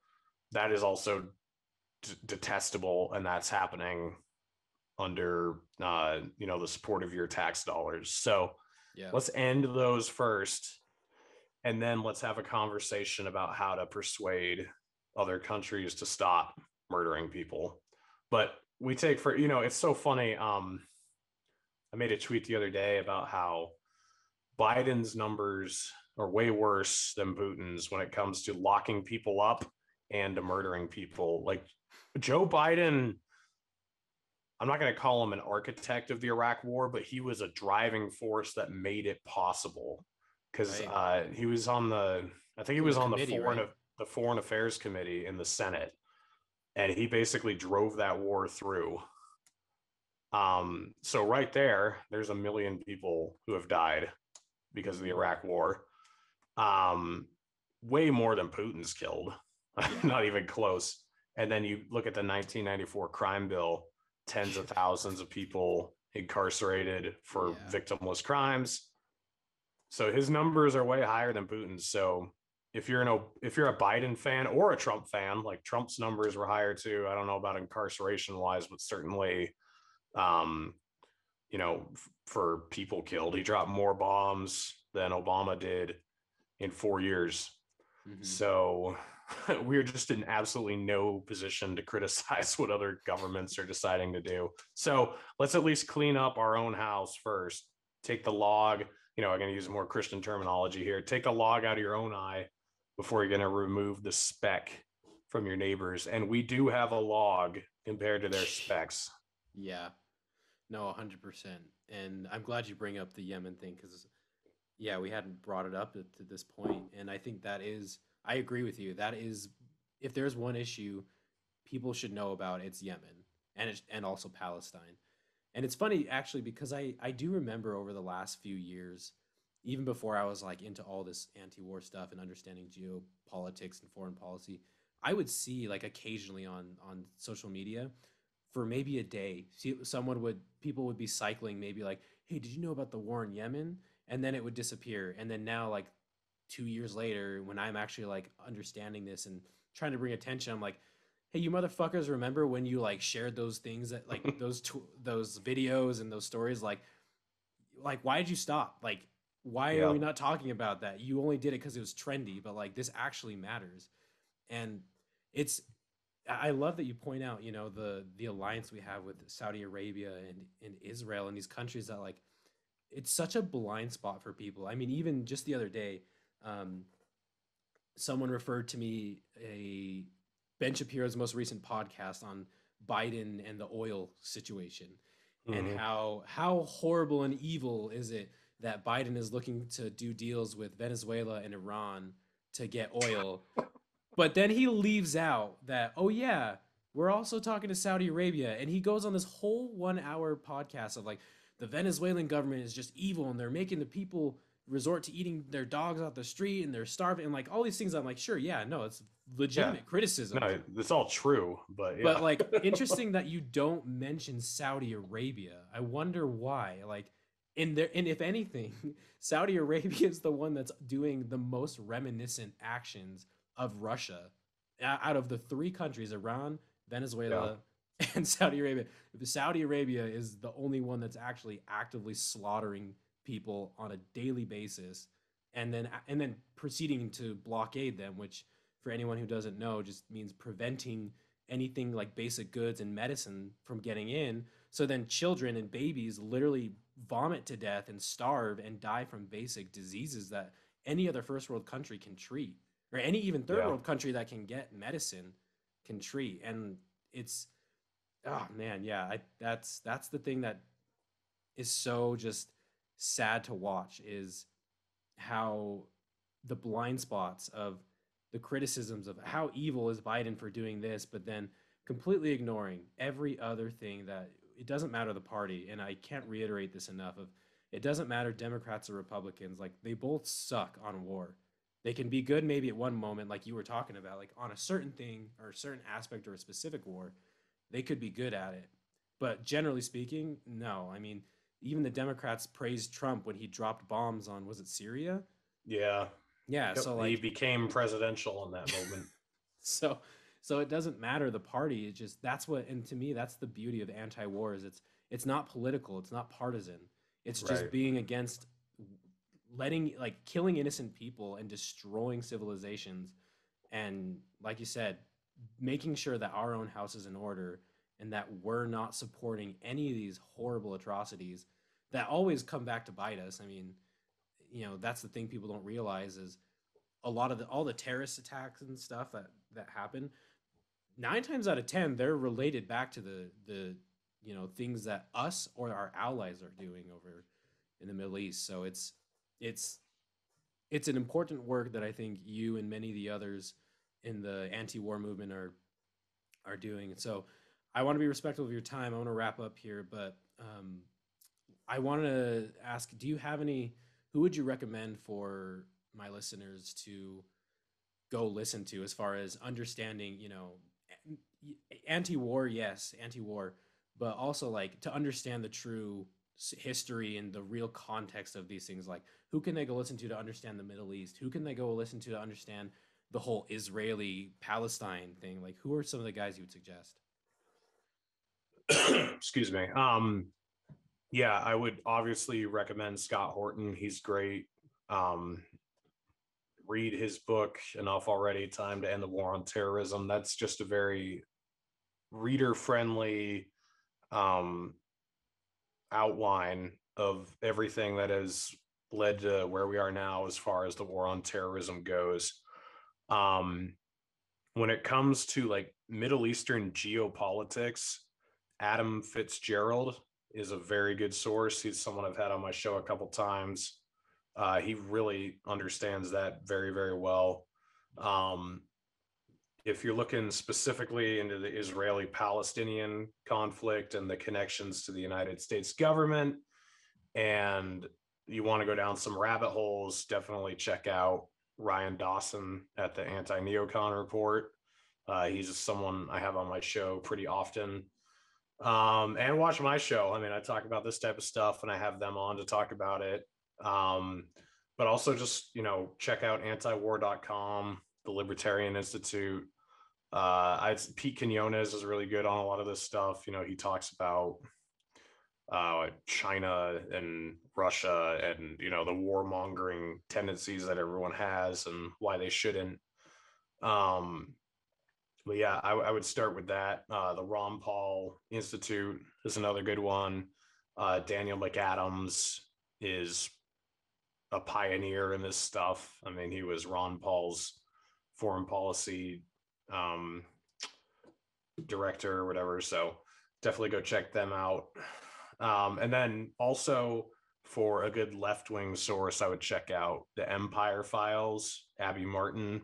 that is also detestable. And that's happening under, the support of your tax dollars. So let's end those first. And then let's have a conversation about how to persuade other countries to stop murdering people. But we take for, it's so funny. I made a tweet the other day about how Biden's numbers are way worse than Putin's when it comes to locking people up and to murdering people. Like, Joe Biden, I'm not going to call him an architect of the Iraq war, but he was a driving force that made it possible. Because he was on the Foreign Affairs Committee in the Senate, and he basically drove that war through. So right there's 1 million people who have died because of the Iraq war. Way more than Putin's killed. Not even close. And then you look at the 1994 crime bill, tens of thousands of people incarcerated for victimless crimes. So his numbers are way higher than Putin's. So if you're a Biden fan or a Trump fan, like, Trump's numbers were higher too. I don't know about incarceration wise, but certainly, for people killed, he dropped more bombs than Obama did in 4 years. Mm-hmm. So we're just in absolutely no position to criticize what other governments are deciding to do. So let's at least clean up our own house first. Take the log, I'm going to use more Christian terminology here. Take the log out of your own eye before you're going to remove the speck from your neighbors. And we do have a log compared to their specks. Yeah. No, 100%. And I'm glad you bring up the Yemen thing, because, we hadn't brought it up to this point. And I think I agree with you. That is, if there's one issue people should know about, it's Yemen and also Palestine. And it's funny, actually, because I do remember over the last few years, even before I was like into all this anti-war stuff and understanding geopolitics and foreign policy, I would see, like, occasionally on social media, for maybe a day, people would be cycling, maybe like, hey, did you know about the war in Yemen? And then it would disappear. And then now, like 2 years later, when I'm actually like understanding this and trying to bring attention, I'm like, hey, you motherfuckers, remember when you like shared those things that like those videos and those stories? Like why did you stop? Like, why are we not talking about that? You only did it because it was trendy, but like, this actually matters. And I love that you point out, the alliance we have with Saudi Arabia and Israel and these countries that, like, it's such a blind spot for people. I mean, even just the other day, someone referred to me Ben Shapiro's most recent podcast on Biden and the oil situation, and how horrible and evil is it that Biden is looking to do deals with Venezuela and Iran to get oil. But then he leaves out that, we're also talking to Saudi Arabia. And he goes on this whole 1 hour podcast of like the Venezuelan government is just evil and they're making the people resort to eating their dogs out the street and they're starving and like all these things. I'm like, sure, yeah, no, it's legitimate criticism. No, it's all true, but yeah. But like, interesting that you don't mention Saudi Arabia. I wonder why. Like, and if anything, Saudi Arabia is the one that's doing the most reminiscent actions of Russia out of the three countries: Iran, Venezuela, and Saudi Arabia. Saudi Arabia is the only one that's actually actively slaughtering people on a daily basis, and then proceeding to blockade them, which for anyone who doesn't know just means preventing anything like basic goods and medicine from getting in. So then children and babies literally vomit to death and starve and die from basic diseases that any other first world country can treat, or any even third world country that can get medicine can treat. And it's, oh man, yeah, that's the thing that is so just sad to watch, is how the blind spots of the criticisms of how evil is Biden for doing this, but then completely ignoring every other thing that it doesn't matter the party. And I can't reiterate this enough of it doesn't matter Democrats or Republicans, like they both suck on war. They can be good maybe at one moment, like you were talking about, like on a certain thing or a certain aspect or a specific war, they could be good at it. But generally speaking, no. I mean, even the Democrats praised Trump when he dropped bombs on, was it Syria? Yeah. Yeah. So like he became presidential in that moment. So it doesn't matter the party. It just, that's what, and to me, that's the beauty of anti-war is it's not political. It's not partisan. It's just being against killing innocent people and destroying civilizations. And like you said, making sure that our own house is in order and that we're not supporting any of these horrible atrocities that always come back to bite us. I mean, that's the thing people don't realize is a lot of all the terrorist attacks and stuff that happen, 9 times out of 10, they're related back to the things that us or our allies are doing over in the Middle East. So it's an important work that I think you and many of the others in the anti-war movement are doing. So I want to be respectful of your time. I want to wrap up here, but I want to ask, who would you recommend for my listeners to go listen to as far as understanding, anti-war, but also like to understand the true history and the real context of these things? Like, who can they go listen to understand the Middle East? Who can they go listen to understand the whole Israeli-Palestine thing? Like, who are some of the guys you would suggest? Excuse me. Yeah, I would obviously recommend Scott Horton. He's great. Read his book, Enough Already, Time to End the War on Terrorism. That's just a very reader-friendly outline of everything that has led to where we are now as far as the war on terrorism goes. When it comes to like Middle Eastern geopolitics, Adam Fitzgerald is a very good source. He's someone I've had on my show a couple times. He really understands that very, very well. If you're looking specifically into the Israeli-Palestinian conflict and the connections to the United States government, and you want to go down some rabbit holes, definitely check out Ryan Dawson at the Anti-Neocon Report. He's someone I have on my show pretty often. And watch my show. I mean, I talk about this type of stuff and I have them on to talk about it. But also just, check out antiwar.com, the Libertarian Institute. Pete Quinones is really good on a lot of this stuff. He talks about China and Russia and, the warmongering tendencies that everyone has and why they shouldn't. But yeah, I would start with that. The Ron Paul Institute is another good one. Daniel McAdams is a pioneer in this stuff. I mean, he was Ron Paul's foreign policy director or whatever. So definitely go check them out. And then also for a good left-wing source, I would check out the Empire Files, Abby Martin.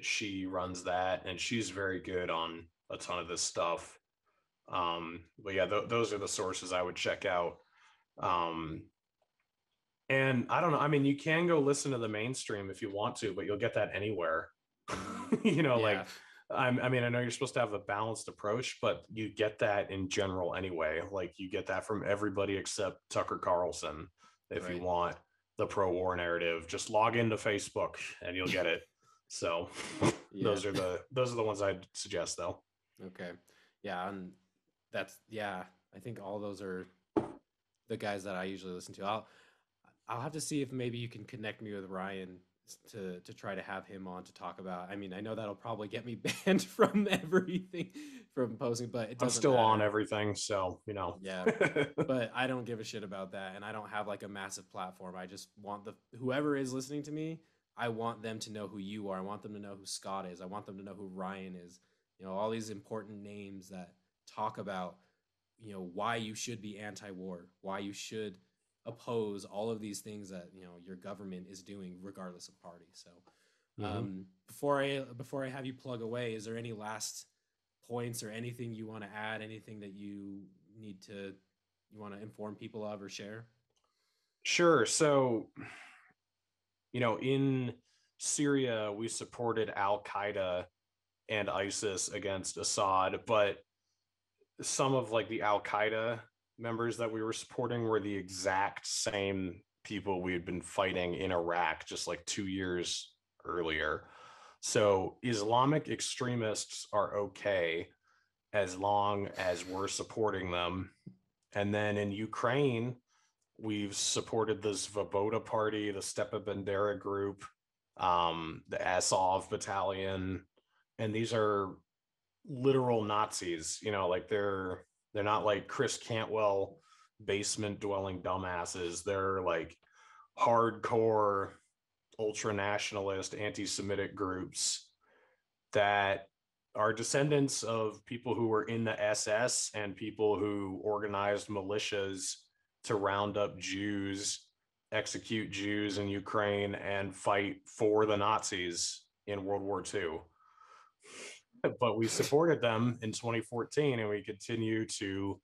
She runs that and she's very good on a ton of this stuff. But yeah, those are the sources I would check out. And I don't know. I mean, you can go listen to the mainstream if you want to, but you'll get that anywhere. Like, I mean, I know you're supposed to have a balanced approach, but you get that in general anyway. Like, you get that from everybody except Tucker Carlson. If you want the pro-war narrative, just log into Facebook and you'll get it. So those are the ones I'd suggest, though. Okay. Yeah. And I think all those are the guys that I usually listen to. I'll have to see if maybe you can connect me with Ryan to try to have him on to talk about. I mean, I know that'll probably get me banned from everything from posting, but it doesn't I'm still matter. on everything, so Yeah, but I don't give a shit about that, and I don't have like a massive platform. I just want whoever is listening to me, I want them to know who you are. I want them to know who Scott is. I want them to know who Ryan is. All these important names that talk about why you should be anti-war, why you should oppose all of these things that your government is doing regardless of party. So before I have you plug away, is there any last points or anything you want to add, anything that you want to inform people of or share? Sure. So in Syria we supported Al-Qaeda and ISIS against Assad, but some of like the Al-Qaeda members that we were supporting were the exact same people we had been fighting in Iraq just like 2 years earlier. So Islamic extremists are okay as long as we're supporting them. And then in Ukraine, we've supported the Svoboda Party, the Stepa Bandera group, the Azov Battalion, and these are literal Nazis. Like they're not like Chris Cantwell basement dwelling dumbasses. They're like hardcore ultra nationalist anti-Semitic groups that are descendants of people who were in the SS and people who organized militias to round up Jews, execute Jews in Ukraine, and fight for the Nazis in World War II. But we supported them in 2014, and we continue to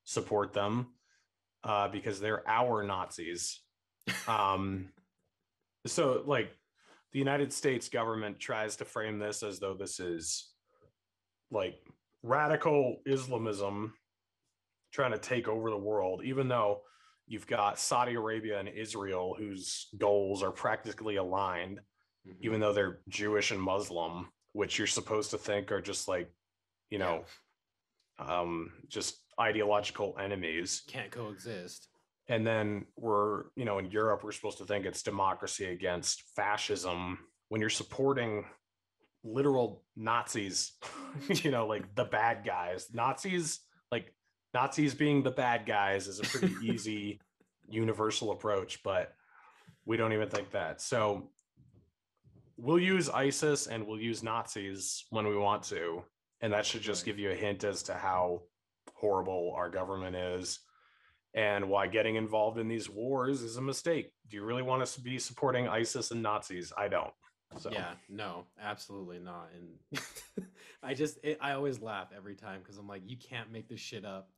support them because they're our Nazis. So, like, the United States government tries to frame this as though this is like radical Islamism trying to take over the world, even though you've got Saudi Arabia and Israel whose goals are practically aligned, even though they're Jewish and Muslim, which you're supposed to think are just like, just ideological enemies. Can't coexist. And then we're, in Europe, we're supposed to think it's democracy against fascism when you're supporting literal Nazis, like the bad guys. Nazis being the bad guys is a pretty easy universal approach, but we don't even think that. So we'll use ISIS and we'll use Nazis when we want to. And that should just give you a hint as to how horrible our government is and why getting involved in these wars is a mistake. Do you really want us to be supporting ISIS and Nazis? I don't. So. Yeah, no, absolutely not. And I always laugh every time because I'm like, you can't make this shit up.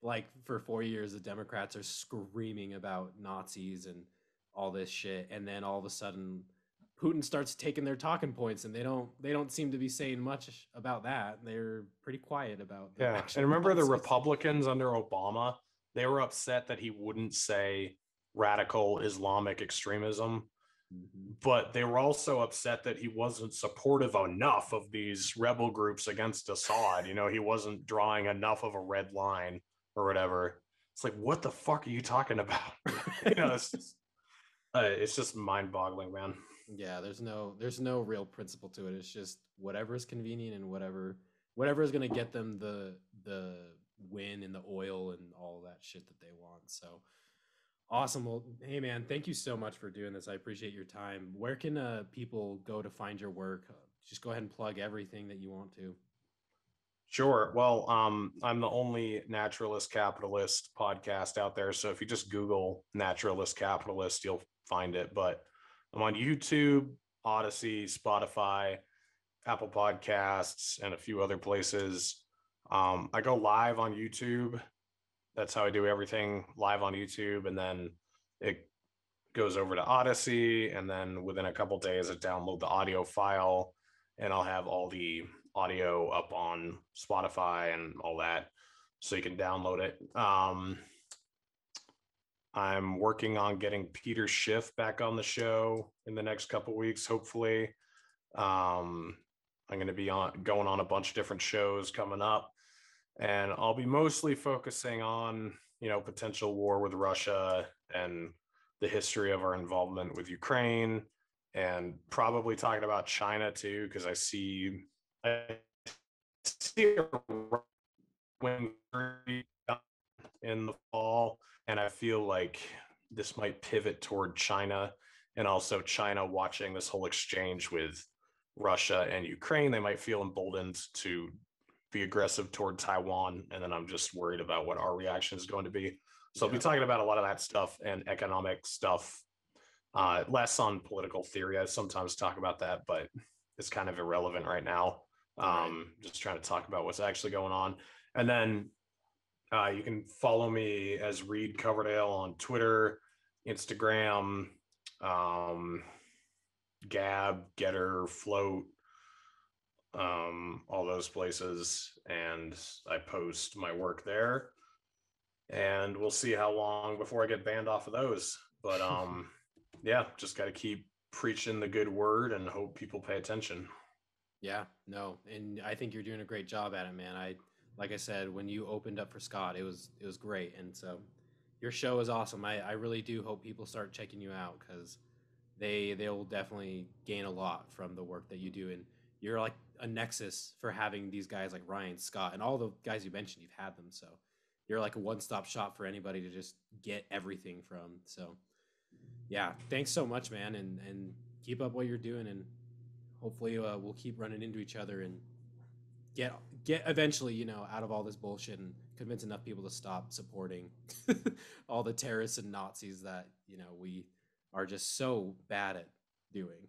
like for 4 years, the Democrats are screaming about Nazis and all this shit, and then all of a sudden, Putin starts taking their talking points, and they don't seem to be saying much about that. They're pretty quiet about that. Yeah, and remember the Republicans under Obama? They were upset that he wouldn't say radical Islamic extremism. But they were also upset that he wasn't supportive enough of these rebel groups against Assad. He wasn't drawing enough of a red line or whatever. It's like, what the fuck are you talking about? It's just mind-boggling, man. Yeah, there's no real principle to it. It's just whatever is convenient and whatever is going to get them the win and the oil and all that shit that they want. So awesome. Well, hey man, thank you so much for doing this. I appreciate your time. Where can people go to find your work? Just go ahead and plug everything that you want to. Sure. Well, I'm the only Naturalist Capitalist podcast out there. So if you just Google Naturalist Capitalist, you'll find it. But I'm on YouTube, Odyssey, Spotify, Apple Podcasts, and a few other places. I go live on YouTube. That's how I do everything, live on YouTube, and then it goes over to Odyssey, and then within a couple days I download the audio file, and I'll have all the audio up on Spotify and all that, so you can download it. I'm working on getting Peter Schiff back on the show in the next couple weeks, hopefully. I'm going to be going on a bunch of different shows coming up, and I'll be mostly focusing on, potential war with Russia and the history of our involvement with Ukraine, and probably talking about China too, because I see a wing in the fall, and I feel like this might pivot toward China, and also China watching this whole exchange with Russia and Ukraine. They might feel emboldened to be aggressive toward Taiwan, and then I'm just worried about what our reaction is going to be. So I'll be talking about a lot of that stuff and economic stuff, less on political theory. I sometimes talk about that, but it's kind of irrelevant right now. Just trying to talk about what's actually going on. And then you can follow me as Reed Coverdale on Twitter, Instagram, Gab, Getter, Float, all those places. And I post my work there. And we'll see how long before I get banned off of those. But yeah, just got to keep preaching the good word and hope people pay attention. Yeah, no, and I think you're doing a great job at it, man. Like I said, when you opened up for Scott, it was great, and so your show is awesome. I really do hope people start checking you out, because they'll definitely gain a lot from the work that you do, and you're like a nexus for having these guys like Ryan, Scott, and all the guys you mentioned. You've had them, so you're like a one-stop shop for anybody to just get everything from. So yeah, thanks so much, man, and keep up what you're doing, and hopefully we'll keep running into each other and get eventually, out of all this bullshit, and convince enough people to stop supporting all the terrorists and Nazis that, we are just so bad at doing.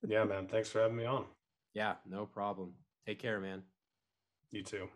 Yeah, man. Thanks for having me on. Yeah, no problem. Take care, man. You too.